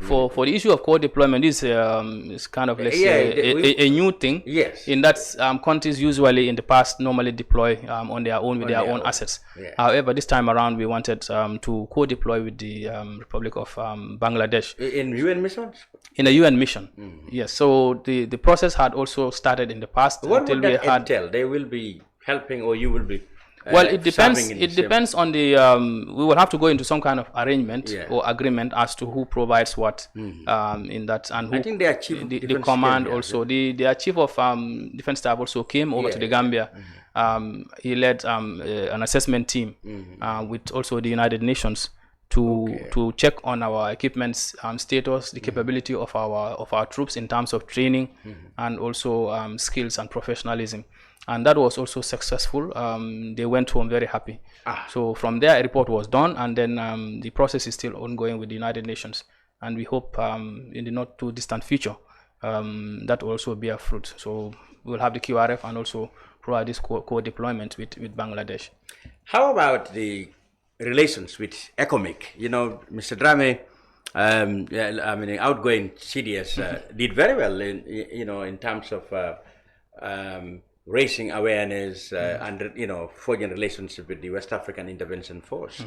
For the issue of co-deployment, this is kind of, let's say, a new thing. In that countries usually in the past normally deploy on their own with their own assets. However, this time around we wanted to co-deploy with the Republic of Bangladesh. In UN missions? In a UN mission, yes. So the process had also started in the past. What would that entail? They will be helping, or you will be? Well, it depends. It depends on the. We will have to go into some kind of arrangement or agreement as to who provides what in that, and who. I think their chief the command also. The chief of defense staff also came over to the Gambia. He led an assessment team with also the United Nations to check on our equipment's status, the capability of our troops in terms of training and also skills and professionalism. And that was also successful. They went home very happy. So from there, a report was done, and then the process is still ongoing with the United Nations. And we hope in the not too distant future that will also bear fruit. So we'll have the QRF and also provide this co-deployment with Bangladesh. How about the relations with ECOMIC? Mr. Drame, Outgoing CDS did very well in terms of raising awareness and forging relationship with the West African Intervention Force.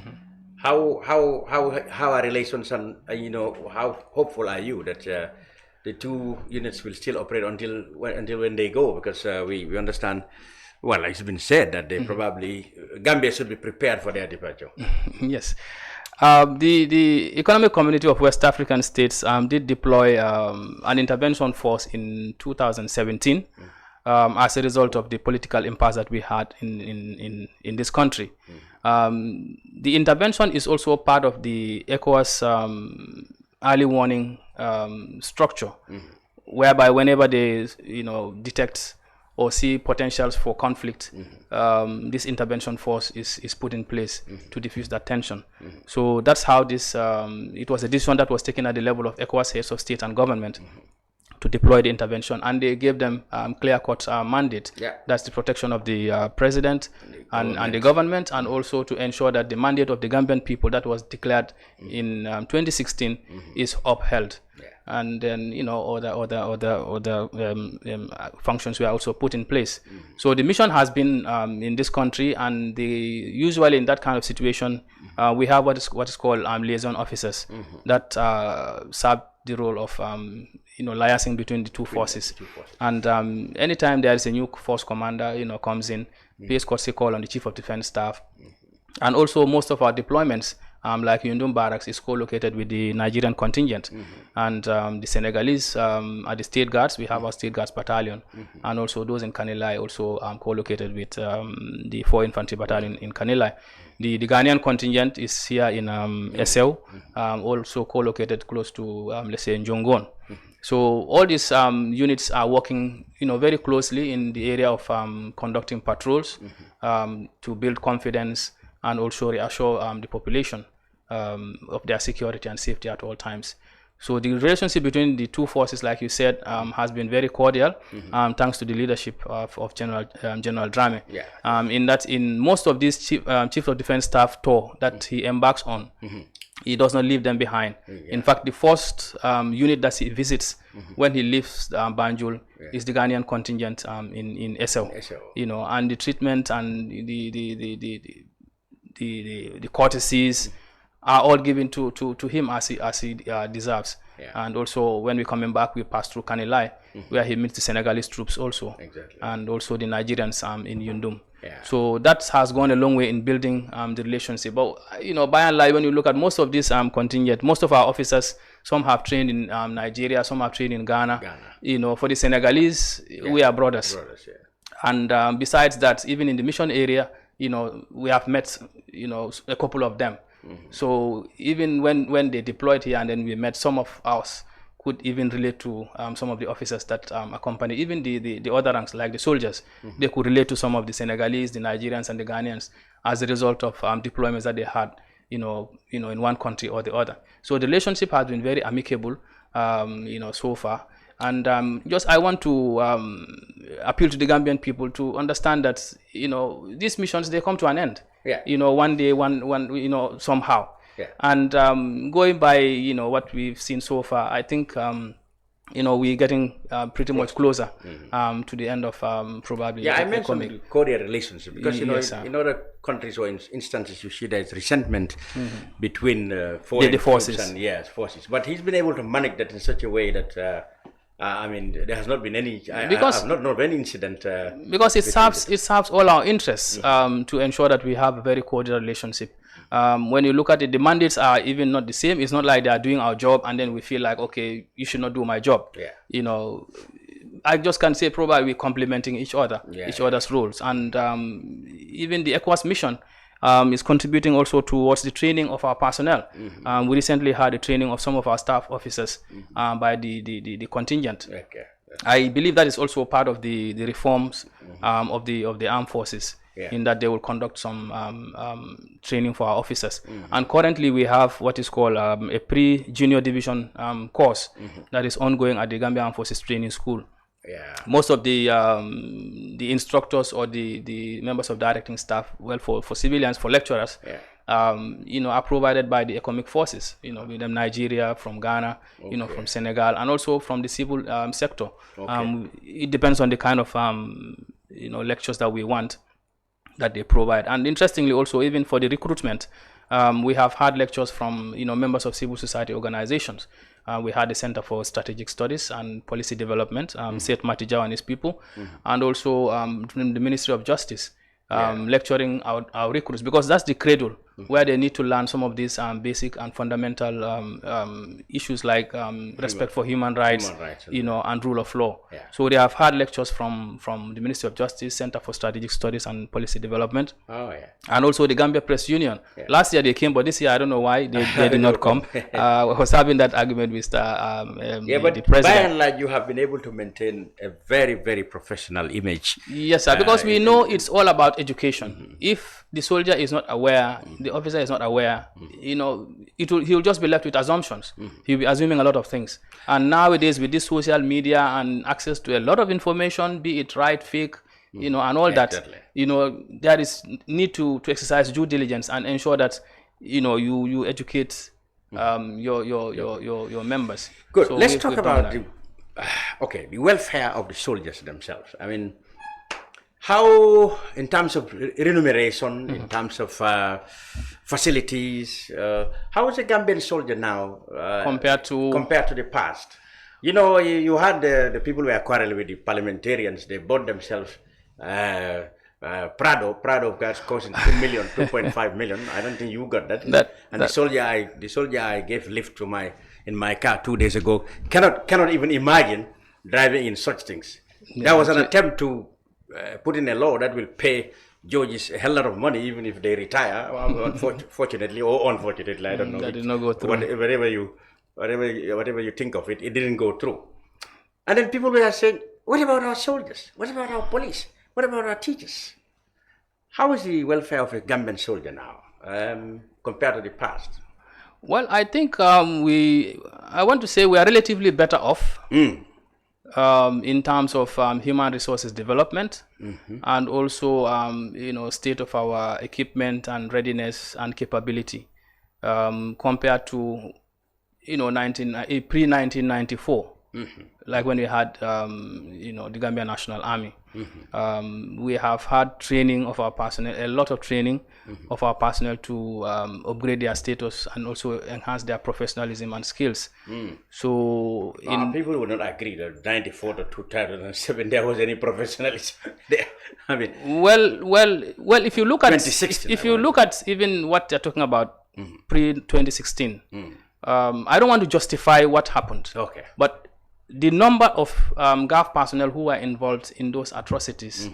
How are relations, and how hopeful are you that the 2 units will still operate until when they go? Because we understand, well, it's been said that they probably Gambia should be prepared for their departure. Yes. The Economic Community of West African States did deploy an intervention force in 2017. As a result of the political impasse that we had in this country. The intervention is also part of the ECOWAS early warning structure, whereby whenever they detect or see potentials for conflict, this intervention force is put in place to diffuse that tension. So that's how this, it was a decision that was taken at the level of ECOWAS heads of state and government to deploy the intervention, and they gave them clear-cut mandate. That's the protection of the president and the government, and also to ensure that the mandate of the Gambian people that was declared in 2016 is upheld. and then other functions were also put in place. So the mission has been in this country, and usually in that kind of situation, we have what is called liaison officers that serve the role of liaising between the two forces. And anytime there is a new force commander comes in, pays courtesy call on the chief of defense staff, and also most of our deployments. Like Yundum Barracks is co-located with the Nigerian contingent, and the Senegalese are the state guards. We have our state guards battalion, and also those in Kanilai also co-located with the 4 Infantry Battalion in Kanilai. The Ghanaian contingent is here in SO, also co-located close to, let's say, Njongon. So all these units are working, very closely in the area of conducting patrols to build confidence and also reassure the population of their security and safety at all times. So the relationship between the two forces, like you said, has been very cordial, thanks to the leadership of General Drame. In most of these chief of defense staff tour that he embarks on, he does not leave them behind. In fact, the first unit that he visits when he leaves Banjul is the Ghanaian contingent in SO. And the treatment and the courtesies are all given to him as he deserves. And also when we're coming back, we pass through Kanilai, where he meets the Senegalese troops also, and also the Nigerians in Yundum. So that has gone a long way in building the relationship. But by and large, when you look at most of this contingent, most of our officers, some have trained in Nigeria, some have trained in Ghana. For the Senegalese, we are brothers. And besides that, even in the mission area, we have met, a couple of them. So even when they deployed here, and then we met, some of us could even relate to some of the officers that accompany, even the other ranks, like the soldiers. They could relate to some of the Senegalese, the Nigerians, and the Ghanaians as a result of deployments that they had, in one country or the other. So the relationship has been very amicable, so far. And I want to appeal to the Gambian people to understand that these missions, they come to an end. One day, somehow. And going by what we've seen so far, I think we're getting pretty much closer to the end of probably. I mentioned the cordial relationship because in other countries or instances you see there's resentment between foreign forces and forces. But he's been able to manage that in such a way that. There has not been any. Because I have not any incident. Because it serves all our interests to ensure that we have a very cordial relationship. When you look at it, the mandates are even not the same. It's not like they are doing our job and then we feel like, okay, you should not do my job. I just can say probably we're complementing each other, each other's roles, and even the ECOWAS mission is contributing also towards the training of our personnel. We recently had a training of some of our staff officers by the contingent. I believe that is also part of the reforms of the armed forces, in that they will conduct some training for our officers. And currently we have what is called a pre-junior division course that is ongoing at the Gambia Armed Forces Training School. Most of the instructors or the members of directing staff, for civilians, for lecturers, are provided by the economic forces, with them Nigeria, from Ghana, from Senegal, and also from the civil sector. It depends on the kind of lectures that we want that they provide. And interestingly also, even for the recruitment, we have had lectures from members of civil society organizations. We had the Center for Strategic Studies and Policy Development, Seth Matijao and his people, and also from the Ministry of Justice, lecturing our recruits, because that's the cradle where they need to learn some of these basic and fundamental issues like respect for human rights, and rule of law. So they have had lectures from the Ministry of Justice, Center for Strategic Studies and Policy Development, and also the Gambia Press Union. Last year they came, but this year I don't know why they did not come. I was having that argument with the president. By and large, you have been able to maintain a very, very professional image. Yes, sir, because we know it's all about education. If the soldier is not aware, the officer is not aware, he'll just be left with assumptions. He'll be assuming a lot of things. And nowadays with this social media and access to a lot of information, be it right, fake, and all that, there is need to exercise due diligence and ensure that, you educate your members. Good. So Let's talk about the welfare of the soldiers themselves. I mean, how, in terms of remuneration, in terms of facilities, how is a Gambian soldier now compared to the past? You know, you had the people who were quarreling with the parliamentarians. They bought themselves Prado gas costing 2 million, 2.5 million. I don't think you got that. The soldier I gave lift to in my car 2 days ago cannot even imagine driving in such things. Yeah, that was an attempt to put in a law that will pay judges a hell lot of money even if they retire. Fortunately or unfortunately, I don't know. That did not go through. Whatever you think of it, it didn't go through. And then people were saying, what about our soldiers? What about our police? What about our teachers? How is the welfare of a Gambian soldier now compared to the past? Well, I think I want to say we are relatively better off in terms of human resources development and also, state of our equipment and readiness and capability compared to, pre-1994. Like when we had, the Gambia National Army. We have had training of our personnel, a lot of training of our personnel to upgrade their status and also enhance their professionalism and skills. So people would not agree that 94 to 2007 there was any professionalism there. I mean, well, if you look at even what they're talking about pre-2016, I don't want to justify what happened. Okay, but the number of GAF personnel who were involved in those atrocities,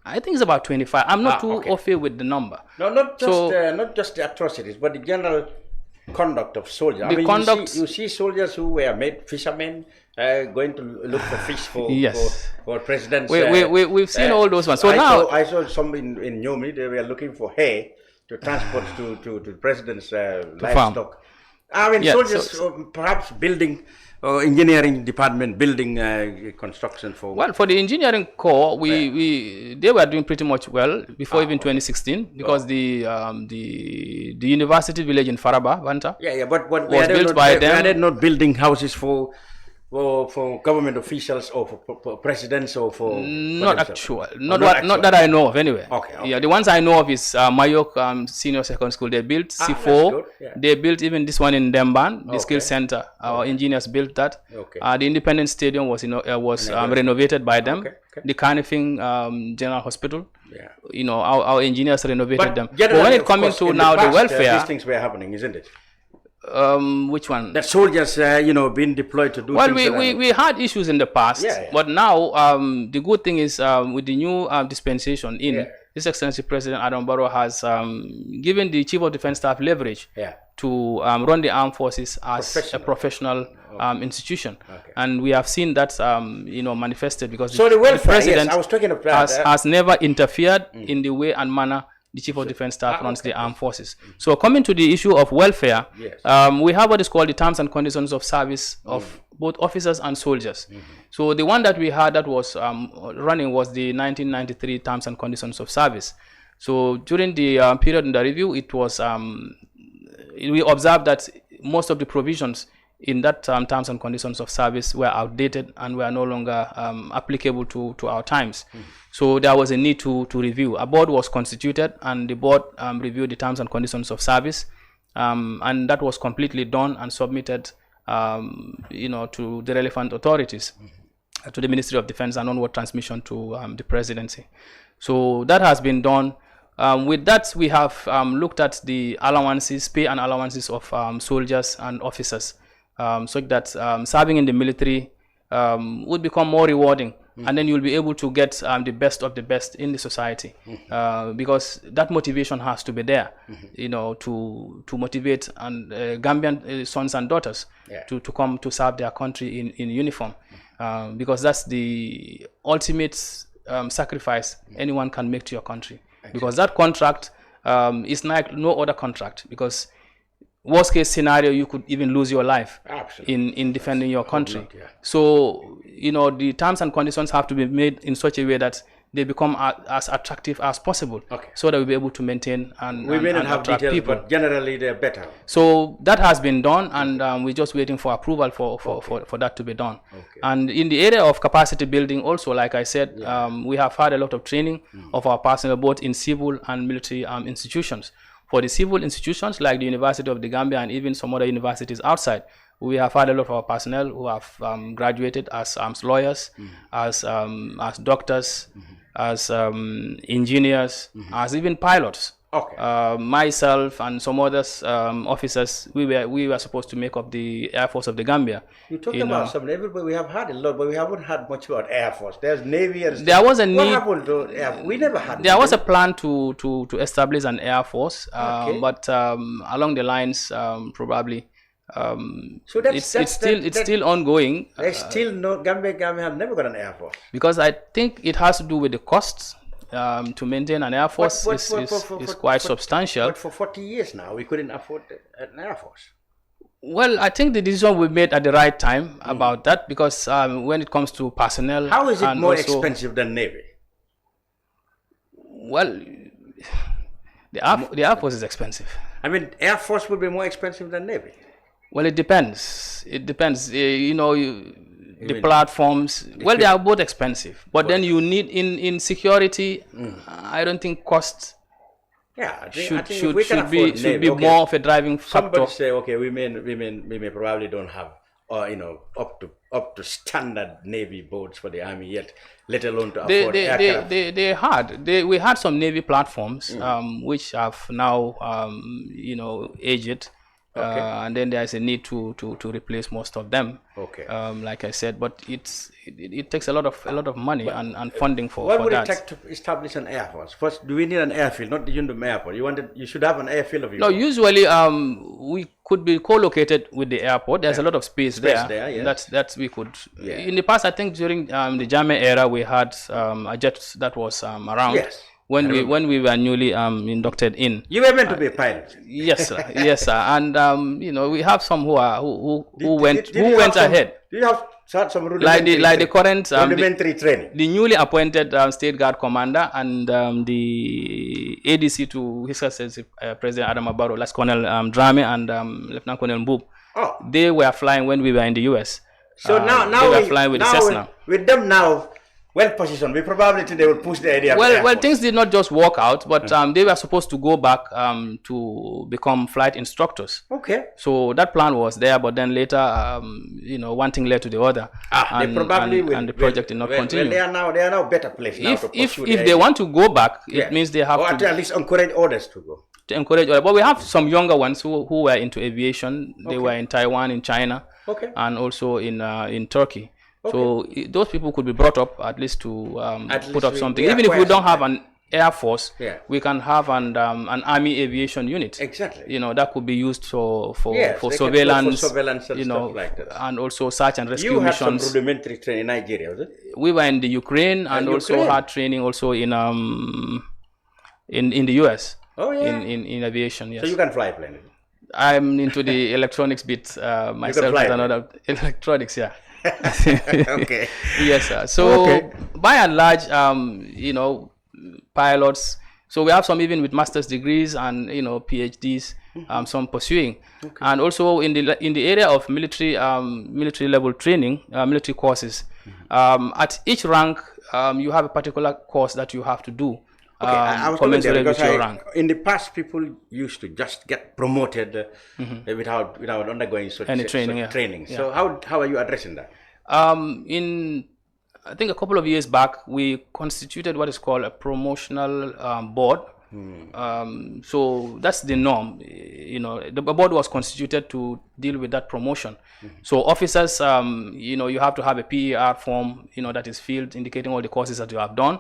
I think it's about 25. I'm not too okay with the number. No, not just the atrocities, but the general conduct of soldiers. You see soldiers who were made fishermen, going to look for fish for presidents. We've seen all those ones. So I saw some in Nyomi. They were looking for hay to transport to the president's livestock. I mean, soldiers perhaps building. Engineering department building construction for. Well, for the engineering corps, they were doing pretty much well before even 2016 because the university village in Faraba, Banta. But was built by them. Were they not building houses for government officials or for presidents or for? Not actual. Not that I know of anyway. Okay. Yeah, the ones I know of is Mayok Senior Secondary School. They built C4. They built even this one in Demban, the skill center. Our engineers built that. The Independence Stadium was renovated by them. The Carnifing General Hospital. Our engineers renovated them. But when it comes to now the welfare, these things were happening, isn't it? Which one? That soldiers, being deployed to do. Well, we had issues in the past, but now the good thing is with the new dispensation His Excellency President Adam Barrow has given the Chief of Defense Staff leverage to run the armed forces as a professional institution, and we have seen that manifested because the President has never interfered in the way and manner the Chief of Defense Staff runs the armed forces. So coming to the issue of welfare, we have what is called the terms and conditions of service of both officers and soldiers. So the one that we had that was running was the 1993 terms and conditions of service. So during the period in the review, it was we observed that most of the provisions in that terms and conditions of service were outdated and were no longer applicable to our times. So there was a need to review. A board was constituted and the board reviewed the terms and conditions of service, and that was completely done and submitted to the relevant authorities, to the Ministry of Defense, and onward transmission to the presidency. So that has been done. With that, we have looked at the allowances, pay and allowances of soldiers and officers, so that serving in the military would become more rewarding, and then you'll be able to get the best of the best in the society, because that motivation has to be there, to motivate and Gambian sons and daughters to come to serve their country in uniform, because that's the ultimate sacrifice anyone can make to your country. Because that contract is like no other contract, because worst case scenario, you could even lose your life in defending your country. So, the terms and conditions have to be made in such a way that they become as attractive as possible. Okay. So that we'll be able to maintain and we may not have attract details, people. but generally they're better. So that has been done, and we're just waiting for approval for that to be done. Okay. And in the area of capacity building also, like I said, we have had a lot of training of our personnel both in civil and military institutions. For the civil institutions like the University of the Gambia and even some other universities outside, we have had a lot of our personnel who have graduated as lawyers, as doctors, as engineers, as even pilots. Okay. Myself and some others officers, we were supposed to make up the Air Force of the Gambia. You talked about some everybody. We have had a lot, but we haven't had much about Air Force. There's Navy. And there was a need. What happened to Air Force? We never had. There was a plan to establish an Air Force, but along the lines probably. So it's still ongoing. There's still no Gambia have never got an Air Force. Because I think it has to do with the costs. To maintain an Air Force is quite substantial. But for 40 years now, we couldn't afford an Air Force. Well, I think the decision we made at the right time about that, because when it comes to personnel... How is it more expensive than Navy? Well, the Air Force is expensive. I mean, Air Force would be more expensive than Navy. Well, it depends. It depends. The platforms, well, they are both expensive, but then you need in security. I don't think cost should be more of a driving factor. Somebody say, okay, we may probably don't have up to standard Navy boats for the Army yet, let alone to afford aircraft. We had some Navy platforms which have now aged. Okay. And then there's a need to replace most of them. Okay. Like I said, but it takes a lot of money and funding for that. What would it take to establish an Air Force? First, do we need an airfield, not the Yundum Airport? You should have an airfield of your own. No, usually we could be co-located with the airport. There's a lot of space there. Yes. That's we could. Yeah. In the past, I think during the Cham era, we had a jet that was around. Yes. When we were newly inducted in. You were meant to be a pilot. Yes, sir. Yes, sir. And we have some who went ahead. Do you have some like the current rudimentary training? The newly appointed State Guard commander and the ADC to His Excellency President Adama Barrow, Last Colonel Drame and Lieutenant Colonel Mbub. Oh. They were flying when we were in the US. So now they were flying with the Cessna. With them now. Well positioned. We probably they will push the idea. Well, things did not just work out, but they were supposed to go back to become flight instructors. Okay. So that plan was there, but then later, one thing led to the other, and the project did not continue. Well, they are now better placed now to pursue if they want to go back, it means they have to at least encourage others to go. To encourage others, but we have some younger ones who were into aviation. They were in Taiwan, in China, and also in Turkey. Okay. So those people could be brought up at least to put up something. Even if we don't have an Air Force, we can have an Army aviation unit. Exactly. That could be used for surveillance, and stuff like that. And also search and rescue missions. You had missions. some rudimentary training in Nigeria, was it? We were in the Ukraine and also had training also in the US. Oh yeah. In aviation, yes. So you can fly a plane. I'm into the electronics bit myself. With another electronics, yeah. Okay. Yes, sir. So by and large, pilots. So we have some even with master's degrees and PhDs, some pursuing, and also in the area of military level training, military courses. At each rank, you have a particular course that you have to do. I was commensurate with your rank. In the past, people used to just get promoted without undergoing such training. So how are you addressing that? I think a couple of years back, we constituted what is called a promotional board. So that's the norm. The board was constituted to deal with that promotion. So officers, you have to have a PER form, that is filled indicating all the courses that you have done.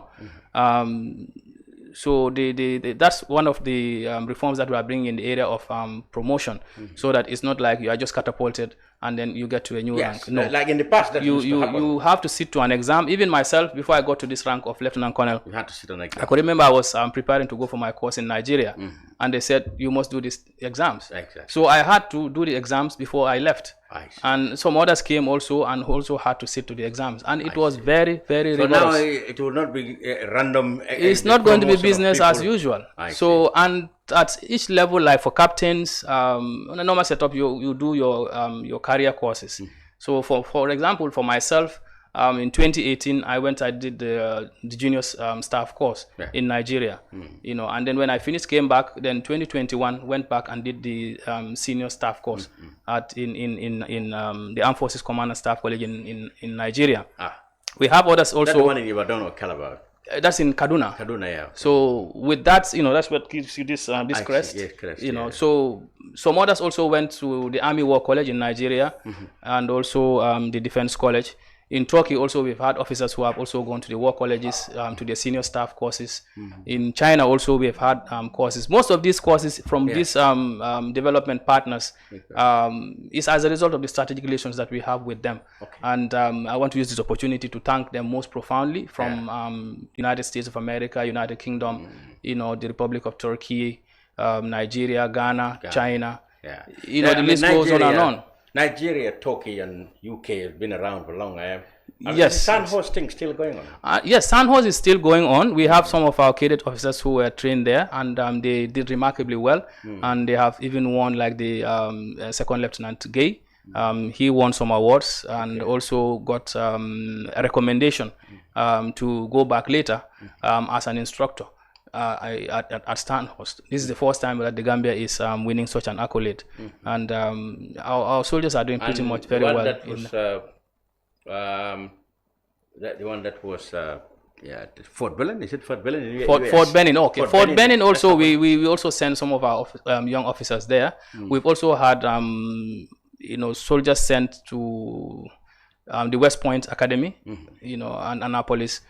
So that's one of the reforms that we are bringing in the area of promotion, so that it's not like you are just catapulted and then you get to a new rank. No, like in the past, that you have to sit to an exam. Even myself, before I got to this rank of Lieutenant Colonel, you had to sit on an exam. I could remember I was preparing to go for my course in Nigeria, and they said you must do these exams. Exactly. So I had to do the exams before I left. And some others came also and also had to sit to the exams, and it was very, very rigorous. So now it will not be random. It's not going to be business as usual. And at each level, like for captains, on a normal setup, you do your career courses. So for example, for myself, in 2018, I did the junior staff course in Nigeria, and then when I finished, came back. Then 2021, went back and did the senior staff course in the Armed Forces Commander Staff College in Nigeria. We have others also. That's the one in Ibadan or Calabar. That's in Kaduna. Kaduna, yeah. Okay. So with that, that's what gives you this crest. Yes, crest. So some others also went to the Army War College in Nigeria, and also the Defense College. In Turkey also, we've had officers who have also gone to the war colleges, to their senior staff courses. In China also, we've had courses. Most of these courses from these development partners is as a result of the strategic relations that we have with them. And I want to use this opportunity to thank them most profoundly, from United States of America, United Kingdom, the Republic of Turkey, Nigeria, Ghana, China. The list goes on and on. Nigeria, Turkey, and UK has been around for long. Yes. Is Sandhurst thing still going on? Yes, Sandhurst is still going on. We have some of our cadet officers who were trained there, and they did remarkably well. And they have even won, like the Second Lieutenant Gay. He won some awards and also got a recommendation to go back later as an instructor. At Sandhurst. This is the first time that the Gambia is winning such an accolade, and our soldiers are doing pretty much very well. That was the one that was Fort Benning. Is it Fort Benning? Fort Benning. Okay. Fort Benning also we also send some of our young officers there. We've also had soldiers sent to the West Point Academy, and Annapolis.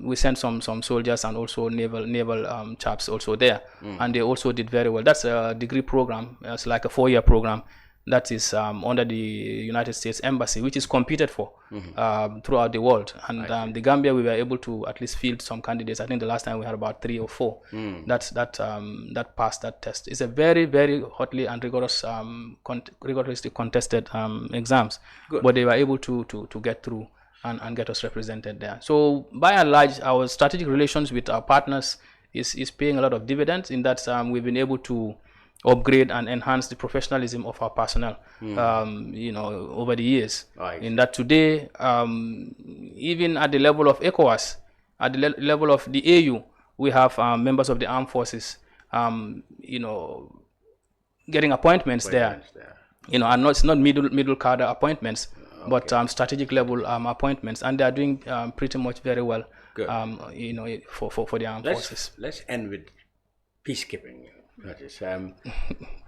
We sent some soldiers and also naval chaps also there, and they also did very well. That's a degree program. It's like a 4-year program that is under the United States Embassy, which is competed for throughout the world. And the Gambia, we were able to at least field some candidates. I think the last time we had about 3 or 4 that passed that test. It's a very, very hotly and rigorously contested exams. Good. But they were able to get through and get us represented there. So by and large, our strategic relations with our partners is paying a lot of dividends, in that we've been able to upgrade and enhance the professionalism of our personnel over the years. In that today, even at the level of ECOWAS, at the level of the AU, we have members of the armed forces getting appointments there. And it's not middle cadre appointments, but strategic level appointments, and they are doing pretty much very well. Good. For the armed forces. Let's end with peacekeeping.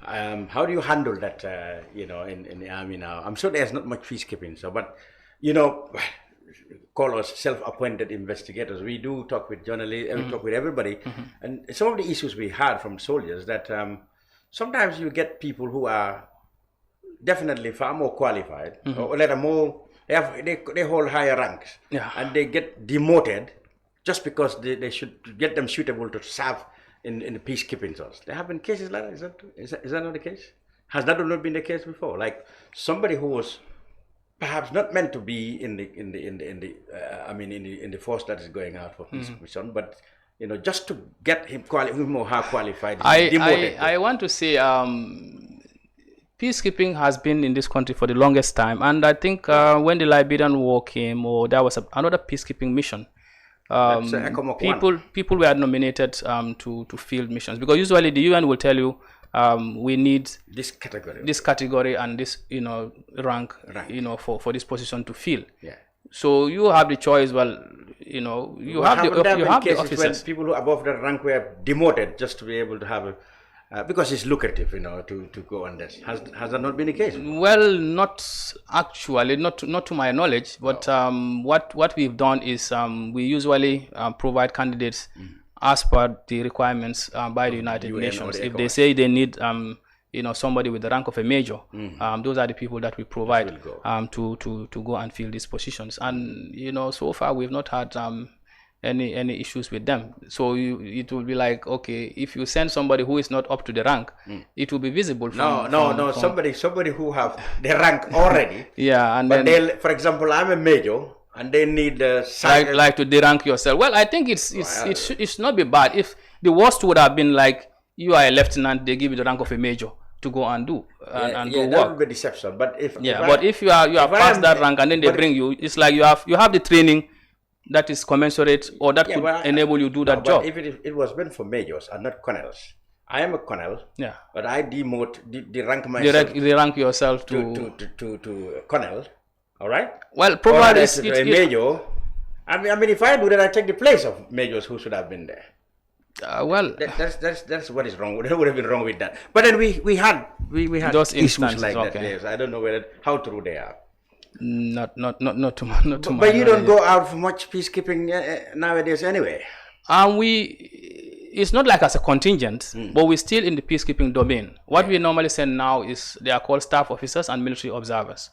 How do you handle that? In the army now, I'm sure there's not much peacekeeping. So, but call us self-appointed investigators. We do talk with journalists, we talk with everybody, and some of the issues we had from soldiers that sometimes you get people who are definitely far more qualified, or they hold higher ranks, and they get demoted just because they should get them suitable to serve in the peacekeeping source. There have been cases like that. Is that not the case? Has that not been the case before? Like somebody who was perhaps not meant to be in the force that is going out for peace mission, but just to get him more qualified. I want to say peacekeeping has been in this country for the longest time, and I think when the Liberian War came, or there was another peacekeeping mission, people were nominated to field missions, because usually the UN will tell you we need this category and this rank for this position to fill. So you have the choice. You have the officers. When people who are above that rank were demoted just to be able to have because it's lucrative, to go on this. Has that not been the case? Well, not actually, not to my knowledge. But what we've done is we usually provide candidates as per the requirements by the United Nations. If they say they need somebody with the rank of a major, those are the people that we provide to go and fill these positions. And so far we've not had any issues with them. So it will be like, okay, if you send somebody who is not up to the rank, it will be visible. From somebody who have the rank already. Yeah, and but then, for example, I'm a major, and they need like to derank yourself. Well, I think it should not be bad. If the worst would have been like you are a lieutenant, they give you the rank of a major to go and do and do work. That would be deception. But if you have passed that rank and then they bring you, it's like you have the training that is commensurate or that could enable you to do that job. If it was meant for majors and not colonels, I am a colonel. Yeah. But I demote the rank myself. Rank yourself to colonel. All right. Well, probably it's a major. I mean, if I do that, I take the place of majors who should have been there. That's what is wrong. What would have been wrong with that? But then we had those issues like that. Yes, I don't know how true they are. Not too much. But you don't go out for much peacekeeping nowadays, anyway. It's not like as a contingent, but we're still in the peacekeeping domain. What we normally send now is they are called staff officers and military observers.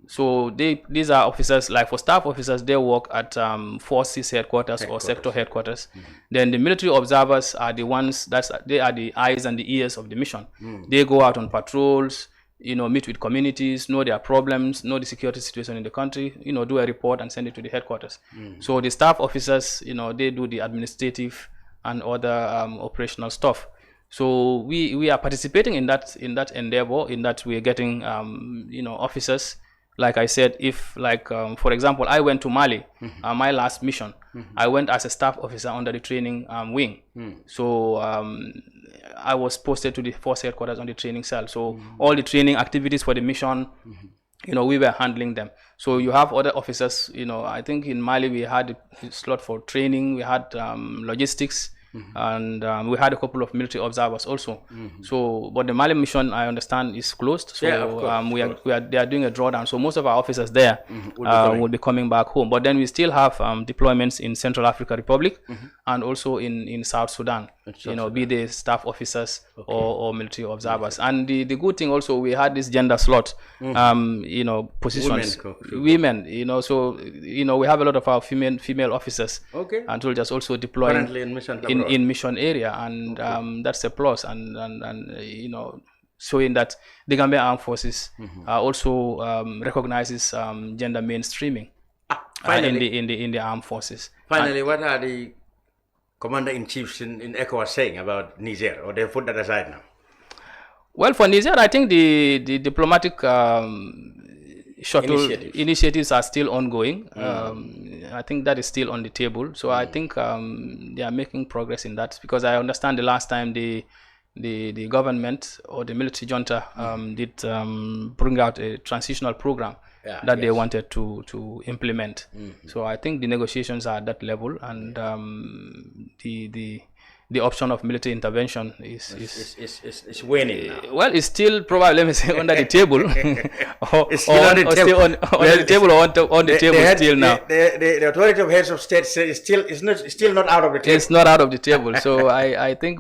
So these are officers, like for staff officers, they work at forces headquarters or sector headquarters. Then the military observers are the ones they are the eyes and the ears of the mission. They go out on patrols, meet with communities, know their problems, know the security situation in the country, do a report and send it to the headquarters. So the staff officers, they do the administrative and other operational stuff. So we are participating in that endeavor, in that we are getting officers. Like I said, if for example, I went to Mali, my last mission, I went as a staff officer under the training wing. So I was posted to the force headquarters on the training cell. So all the training activities for the mission, we were handling them. So you have other officers, I think in Mali we had a slot for training, we had logistics, and we had a couple of military observers also. So, but the Mali mission, I understand, is closed. So they are doing a drawdown. So most of our officers there will be coming back home. But then we still have deployments in Central African Republic and also in South Sudan. Be they staff officers or military observers. And the good thing also, we had this gender slot, positions, women. So we have a lot of our female officers and soldiers also deploying in mission area, and that's a plus, and showing that the Gambia Armed Forces also recognizes gender mainstreaming in the armed forces. Finally, what are the commander-in-chiefs in ECOWAS saying about Niger, or they put that aside now? Well, for Niger, I think the diplomatic shuttle initiatives are still ongoing. I think that is still on the table. So I think they are making progress in that, because I understand the last time the government or the military junta did bring out a transitional program that they wanted to implement. So I think the negotiations are at that level, and the option of military intervention is waning now. Well, it's still probably, let me say, under the table. It's still on the table. On the table or on the table still now. The authority of heads of state says it's still not out of the table. It's not out of the table. So I think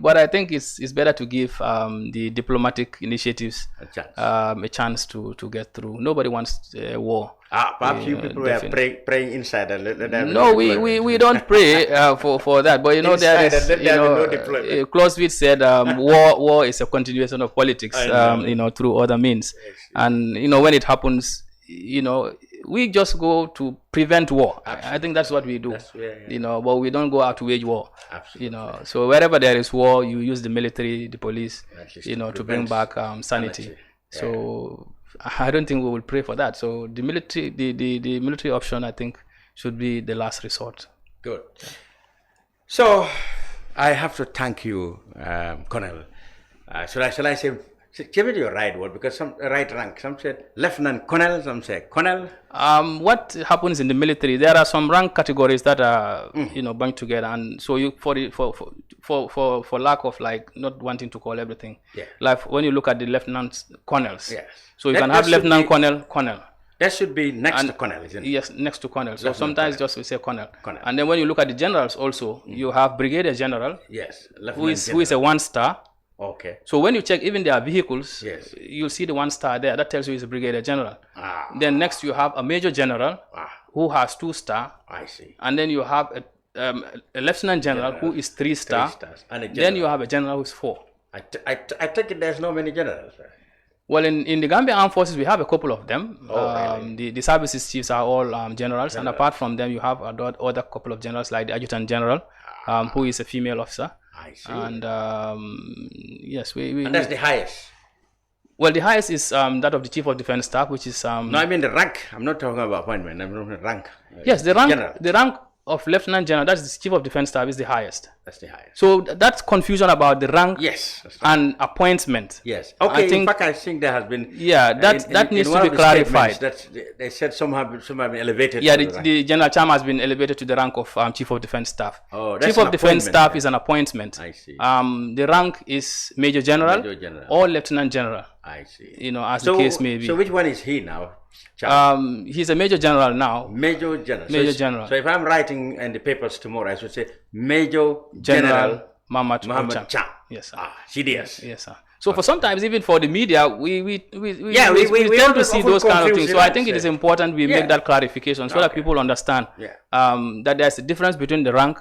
it's better to give the diplomatic initiatives a chance to get through. Nobody wants war. Perhaps you people were praying inside and let them. No, we don't pray for that. But there is Clausewitz said war is a continuation of politics. Through other means, and when it happens, we just go to prevent war. I think that's what we do. But we don't go out to wage war. Absolutely. So wherever there is war, you use the military, the police, to bring back sanity. So I don't think we will pray for that. So the military option, I think, should be the last resort. Good. So I have to thank you, Colonel. Shall I say, give it your right word, because some right rank. Some said Lieutenant Colonel, some say Colonel. What happens in the military? There are some rank categories that are bunched together, and so you for lack of not wanting to call everything. Like when you look at the lieutenant colonels. Yes. So you can have lieutenant colonel. That should be next to colonel, isn't it? Yes, next to colonel. So sometimes just we say colonel. And then when you look at the generals also, you have brigadier general. Yes. Who is a 1-star. Okay. So when you check even their vehicles, you'll see the 1-star there. That tells you he's a brigadier general. Then next you have a major general who has 2-star. I see. And then you have a lieutenant general who is 3-star. 3 stars. And a Then general. you have a general who's 4. I take it there's no many generals. Well, in the Gambia Armed Forces, we have a couple of them. Really? The services chiefs are all generals, and apart from them, you have other couple of generals like the adjutant general, who is a female officer. I see. And yes, and that's the highest. Well, the highest is that of the Chief of Defence Staff, which is no, I mean the rank. I'm not talking about appointment. I'm talking about rank. Yes, the rank. General. The rank of Lieutenant General, that's the Chief of Defence Staff, is the highest. That's the highest. So that's confusion about the rank. Yes. That's right. And appointment. Yes. Okay. In fact, I think there has been. Yeah, that needs to be clarified. They said some have been elevated. Yeah, the General Cham has been elevated to the rank of Chief of Defence Staff. Oh, that's Chief of Defence Staff is an appointment. I see. The rank is Major General, or Lieutenant General. I see. You know, as the case may be. So which one is he now? Cham? He's a Major General now. Major General. Major General. So if I'm writing in the papers tomorrow, I should say Major General Mohammed Cham. Yes, sir. CDS. Yes, sir. So for sometimes even for the media, we tend to see those kind of things. So I think it is important we make that clarification so that people understand that there's a difference between the rank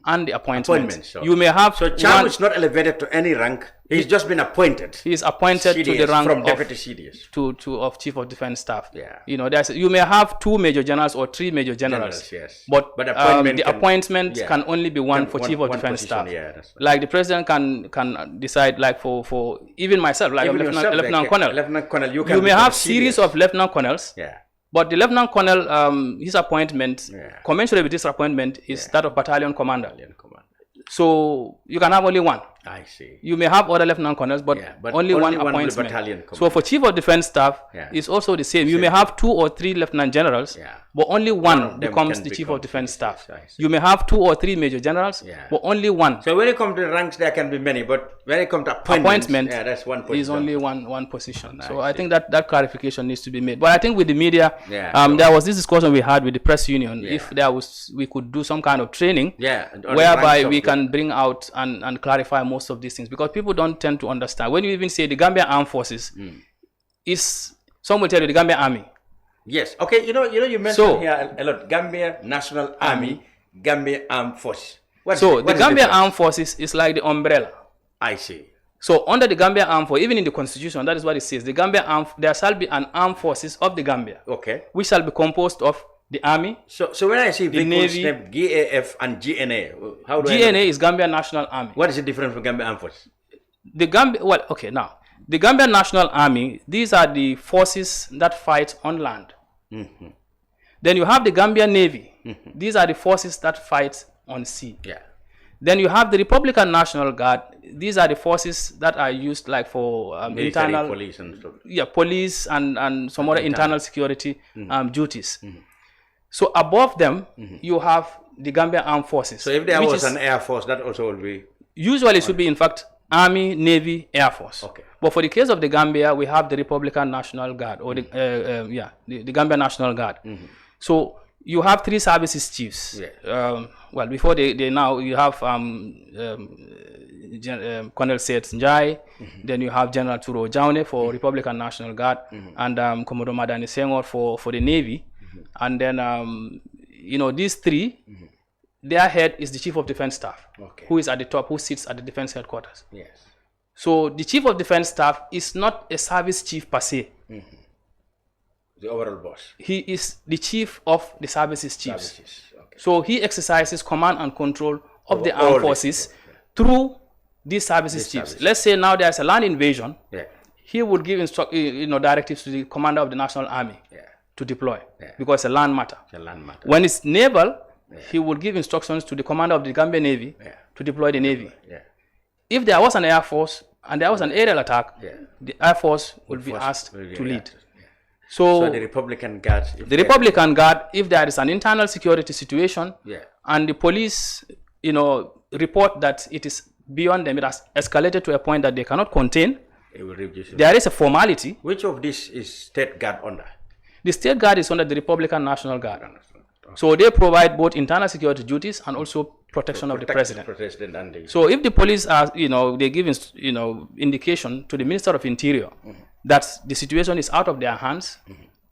and the appointment. So. You may have. So Cham is not elevated to any rank. He's just been appointed. He is appointed CDS, to the rank from of Deputy CDS of Chief of Defence Staff. Yeah. You know, you may have 2 major generals or 3 major generals. Yes. But appointment the appointment can only be one for Chief of Defence Staff. Yeah, that's right. Like the president can decide, like for even myself, like even Lieutenant Colonel. Lieutenant Colonel, you may have series of Lieutenant Colonels. Yeah. But the Lieutenant Colonel, his appointment, commensurate with this appointment, is that of Battalion Commander. So you can have only one. I see. You may have other lieutenant colonels, but only one appointment. So for Chief of Defence Staff, it's also the same. You may have 2 or 3 lieutenant generals, but only one becomes the Chief of Defence Staff. You may have 2 or 3 major generals, but only one. So when it comes to ranks, there can be many, but when it comes to appointment, that's one position. Is only one position. So I think that clarification needs to be made. But I think with the media, there was this discussion we had with the press union. If we could do some kind of training, whereby we can bring out and clarify most of these things, because people don't tend to understand. When you even say the Gambia Armed Forces, some will tell you the Gambia Army. Yes. Okay. You mentioned here a lot. Gambia National Army, Gambia Armed Forces. The Gambia Armed Forces is like the umbrella. I see. So under the Gambia Armed Forces, even in the Constitution, that is what it says. The Gambia there shall be an Armed Forces of the Gambia. Okay. Which shall be composed of the Army. So when I see the Navy, GAF and GNA, how do GNA is Gambia National Army. What is the difference from Gambia Armed Forces? The Gambia National Army, these are the forces that fight on land. Then you have the Gambia Navy. These are the forces that fight on sea. Yeah. Then you have the Republican National Guard. These are the forces that are used like for internal police and stuff. Yeah, police and some other internal security duties. So above them, you have the Gambia Armed Forces. So if there was an Air Force, that also will be... Usually it should be, in fact, Army, Navy, Air Force. Okay. But for the case of the Gambia, we have the Republican National Guard, or the Gambia National Guard. So you have 3 services chiefs. Well, before they now, you have Colonel Seth Njai, then you have General Turo Jaune for Republican National Guard, and Commodore Madani Senghor for the Navy. And then, these 3, their head is the Chief of Defence Staff, who is at the top, who sits at the Defence Headquarters. Yes. So the Chief of Defence Staff is not a service chief per se. The overall boss. He is the chief of the services chiefs. So he exercises command and control of the armed forces through these services chiefs. Let's say now there's a land invasion. He would give directives to the commander of the National Army to deploy, because it's a land matter. When it's naval, he would give instructions to the commander of the Gambia Navy to deploy the Navy. If there was an Air Force and there was an aerial attack, the Air Force would be asked to lead. So the Republican Guard. Republican Guard, if there is an internal security situation, and the police, report that it is beyond them, it has escalated to a point that they cannot contain, there is a formality. Which of this is State Guard under? The State Guard is under the Republican National Guard. So they provide both internal security duties and also protection of the president. So if the police are, they give, indication to the Minister of Interior that the situation is out of their hands,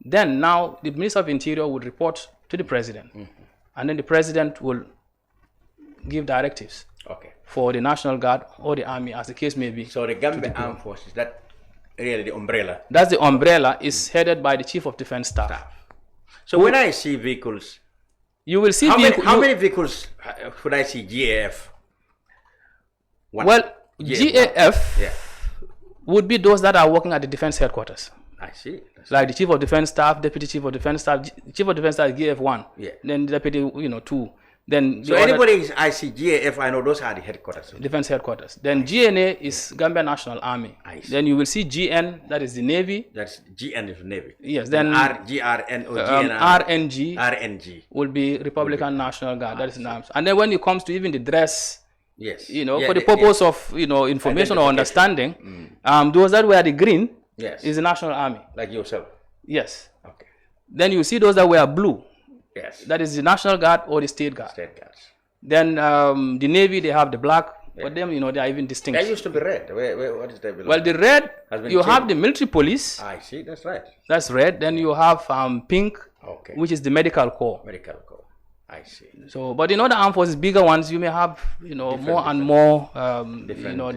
then now the Minister of Interior would report to the president. And then the president will give directives. Okay. For the National Guard or the Army, as the case may be. So the Gambia Armed Forces, that really the umbrella? That's the umbrella, is headed by the Chief of Defense Staff. So when I see vehicles, you will see how many vehicles should I see GAF? GAF would be those that are working at the defense headquarters. I see. Like the Chief of Defense Staff, Deputy Chief of Defense Staff. Chief of Defense Staff is GF1. Yeah. Then Deputy, 2. Then so anybody I see GAF, I know those are the headquarters. Defense headquarters. Then GNA is Gambia National Army. Then you will see GN, that is the Navy. That's GN is Navy. Yes. Then GRN or GNR. RNG will be Republican National Guard. That is the arms. And then when it comes to even the dress, yes, for the purpose of information or understanding, those that wear the green is the National Army. Like yourself. Yes. Okay. Then you see those that wear blue. Yes. That is the National Guard or the State Guard. State Guards. Then the Navy, they have the black. But them, they are even distinct. They used to be red. What is that? Well, the red, you have the military police. I see. That's right. That's red. Then you have pink, which is the medical corps. Medical corps. I see. So, but the armed forces, bigger ones, you may have, more and more,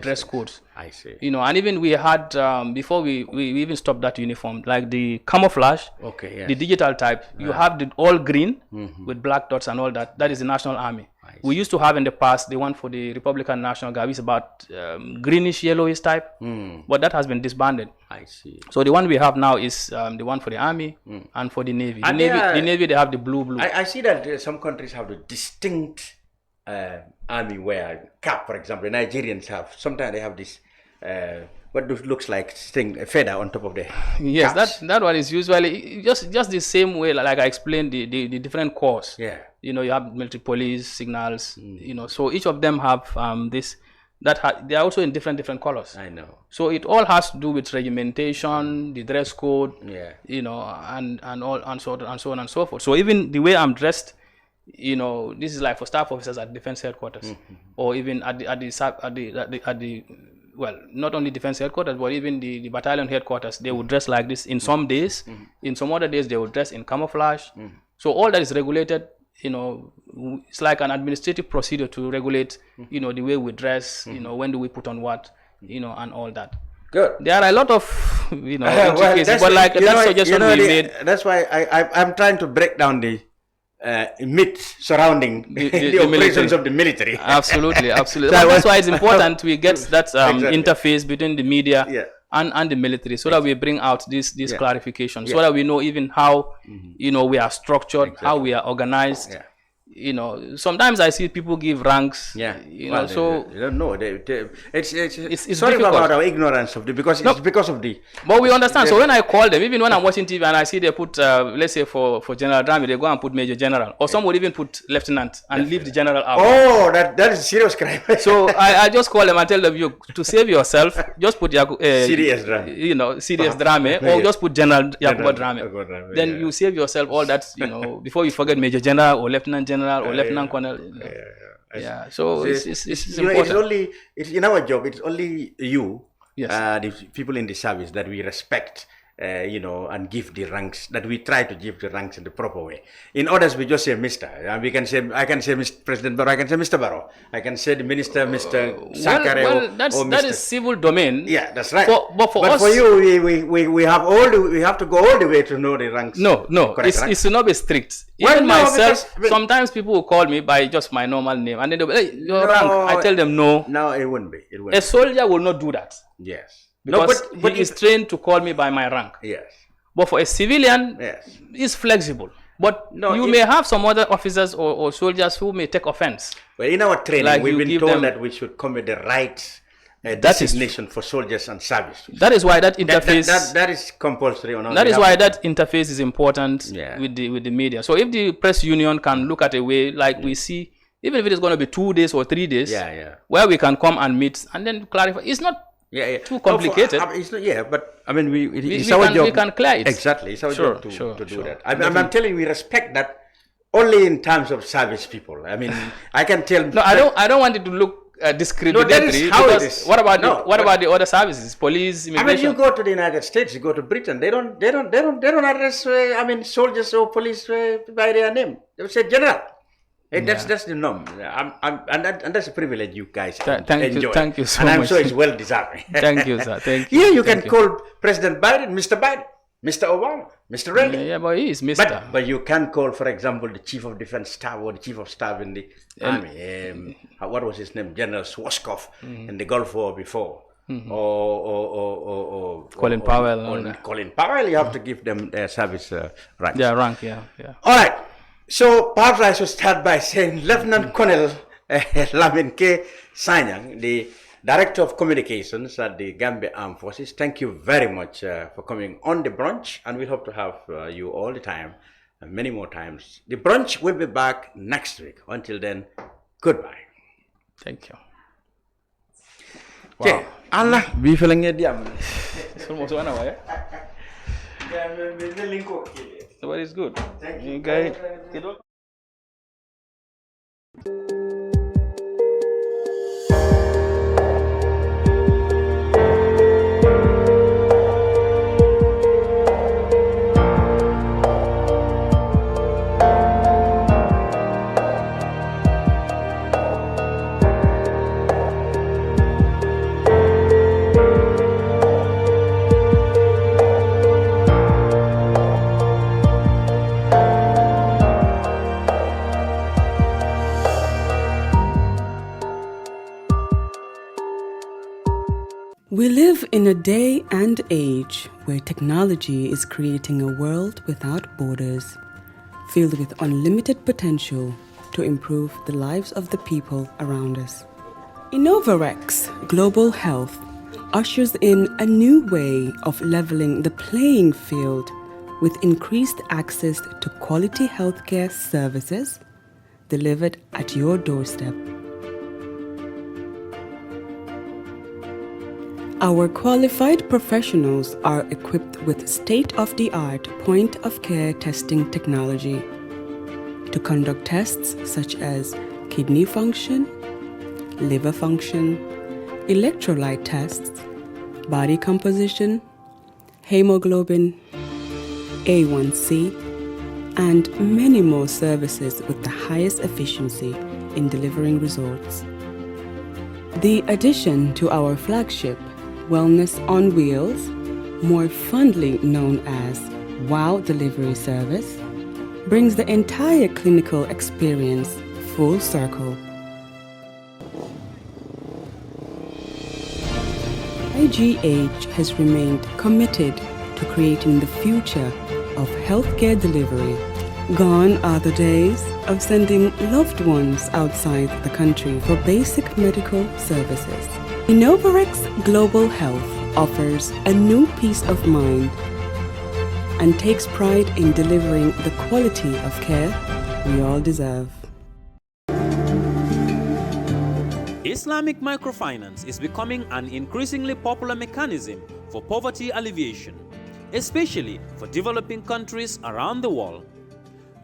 dress codes. I see. And even we had, before we even stopped that uniform, like the camouflage, the digital type, you have the all green with black dots and all that. That is the National Army. We used to have in the past the one for the Republican National Guard, is about greenish, yellowish type, but that has been disbanded. I see. So the one we have now is the one for the Army and for the Navy. The Navy, they have the blue. I see that some countries have the distinct army wear cap. For example, the Nigerians have. Sometimes they have this what looks like a feather on top of the yes, caps. that one is usually just the same way, like I explained the different corps. Yeah. You have military police, signals. So each of them have this. They are also in different colors. I know. So it all has to do with regimentation, the dress code. Yeah. And so on and so forth. So even the way I'm dressed, this is like for staff officers at defense headquarters, or even at the well, not only defense headquarters, but even the battalion headquarters. They would dress like this in some days. In some other days, they would dress in camouflage. So all that is regulated. It's like an administrative procedure to regulate, the way we dress, when do we put on what, and all that. Good. There are a lot of, intricacies, but like that suggestion we made. That's why I'm trying to break down the myth surrounding the operations of the military. Absolutely. So that's why it's important we get that interface between the media and the military, so that we bring out this clarification, so that we know even how we are structured, how we are organized. Sometimes I see people give ranks. They don't know. It's sorry about our ignorance of because it's because of the. But we understand. So when I call them, even when I'm watching TV and I see they put, let's say for General Drami, they go and put Major General, or some would even put Lieutenant and leave the General out. Oh, that is serious crime. So I just call them and tell them, to save yourself, just put CDS Drami. CDS Drami, or just put General Yakuba Drami. Then you save yourself all that, before you forget Major General or Lieutenant General or Lieutenant Colonel. So it's important. It's in our job, it's only you, the people in the service, that we respect, and give the ranks, that we try to give the ranks in the proper way. In others, we just say Mr. I can say Mr. President Barrow, I can say Mr. Barrow, I can say the Minister, Mr. Sankare, that is civil domain. Yeah, that's right. But us, for you, we have to go all the way to know the ranks. No, it's to not be strict. Even myself, sometimes people will call me by just my normal name, and then they'll be, hey, your rank. I tell them no. No, it wouldn't be. A soldier will not do that. Yes. Because he is trained to call me by my rank. Yes. But for a civilian, it's flexible. But you may have some other officers or soldiers who may take offense. Well, in our training, we've been told that we should come with the right designation for soldiers and service. That is why that interface... That is compulsory on our That is why that interface is important with the media. So if the press union can look at a way like we see, even if it is going to be 2 days or 3 days, where we can come and meet and then clarify. It's not too complicated. It's not, but I mean, it's our job. We can clear it. Exactly. It's our job to do that. I'm telling you, we respect that only in terms of service people. I mean, I can tell. No, I don't want it to look discriminatory. No, that is how it is. What about the other services? Police, immigration? I mean, you go to the United States, you go to Britain, they don't address soldiers or police by their name. They say general. That's the norm, and that's a privilege you guys enjoy. Thank you so much. And I'm much. sure it's well deserved. Thank you, sir. Thank you. Yeah, you can call President Biden, Mr. Biden, Mr. Obama, Mr. Reagan. Yeah, but he is Mr. But you can call, for example, the Chief of Defense Staff or the Chief of Staff in the Army. What was his name? General Schwarzkopf in the Gulf War before. Or Colin Powell. Colin Powell, you have to give them their service rank. Yeah, rank, yeah. All right. So perhaps I should start by saying Lieutenant Colonel Lamin Sanyang, the Director of Communications at the Gambia Armed Forces, thank you very much for coming on the brunch, and we hope to have you all the time, and many more times. The brunch will be back next week. Until then, goodbye. Thank you. Wow. Allah, be feeling it, yeah. Almost 1 hour, Nobody is good. Thank you. Okay. We live in a day and age where technology is creating a world without borders, filled with unlimited potential to improve the lives of the people around us. Innovarex Global Health ushers in a new way of leveling the playing field with increased access to quality healthcare services delivered at your doorstep. Our qualified professionals are equipped with state-of-the-art point-of-care testing technology to conduct tests such as kidney function, liver function, electrolyte tests, body composition, hemoglobin, A1C, and many more services with the highest efficiency in delivering results. The addition to our flagship Wellness on Wheels, more fondly known as WOW Delivery Service, brings the entire clinical experience full circle. IGH has remained committed to creating the future of healthcare delivery. Gone are the days of sending loved ones outside the country for basic medical services. Innovarex Global Health offers a new peace of mind and takes pride in delivering the quality of care we all deserve. Islamic microfinance is becoming an increasingly popular mechanism for poverty alleviation, especially for developing countries around the world.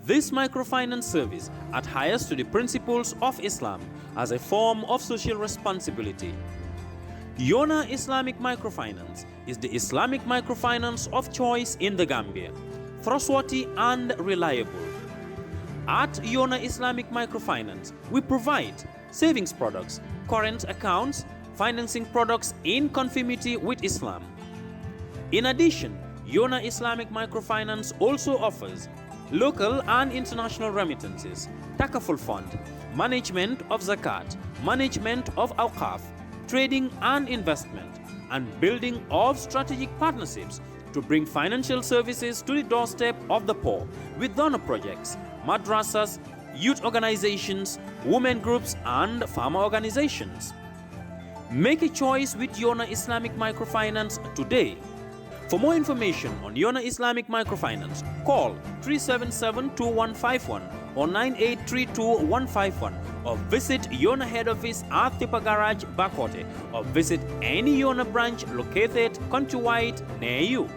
This microfinance service adheres to the principles of Islam as a form of social responsibility. Yona Islamic Microfinance is the Islamic microfinance of choice in the Gambia, trustworthy and reliable. At Yona Islamic Microfinance, we provide savings products, current accounts, financing products in conformity with Islam. In addition, Yona Islamic Microfinance also offers local and international remittances, takaful fund, management of zakat, management of awqaf, trading and investment, and building of strategic partnerships to bring financial services to the doorstep of the poor with donor projects, madrasas, youth organizations, women groups, and farmer organizations. Make a choice with Yona Islamic Microfinance today. For more information on Yona Islamic Microfinance, call 377-2151 or 9832-151 or visit Yona head office at Tipa Garage, Bakote, or visit any Yona branch located countrywide near you.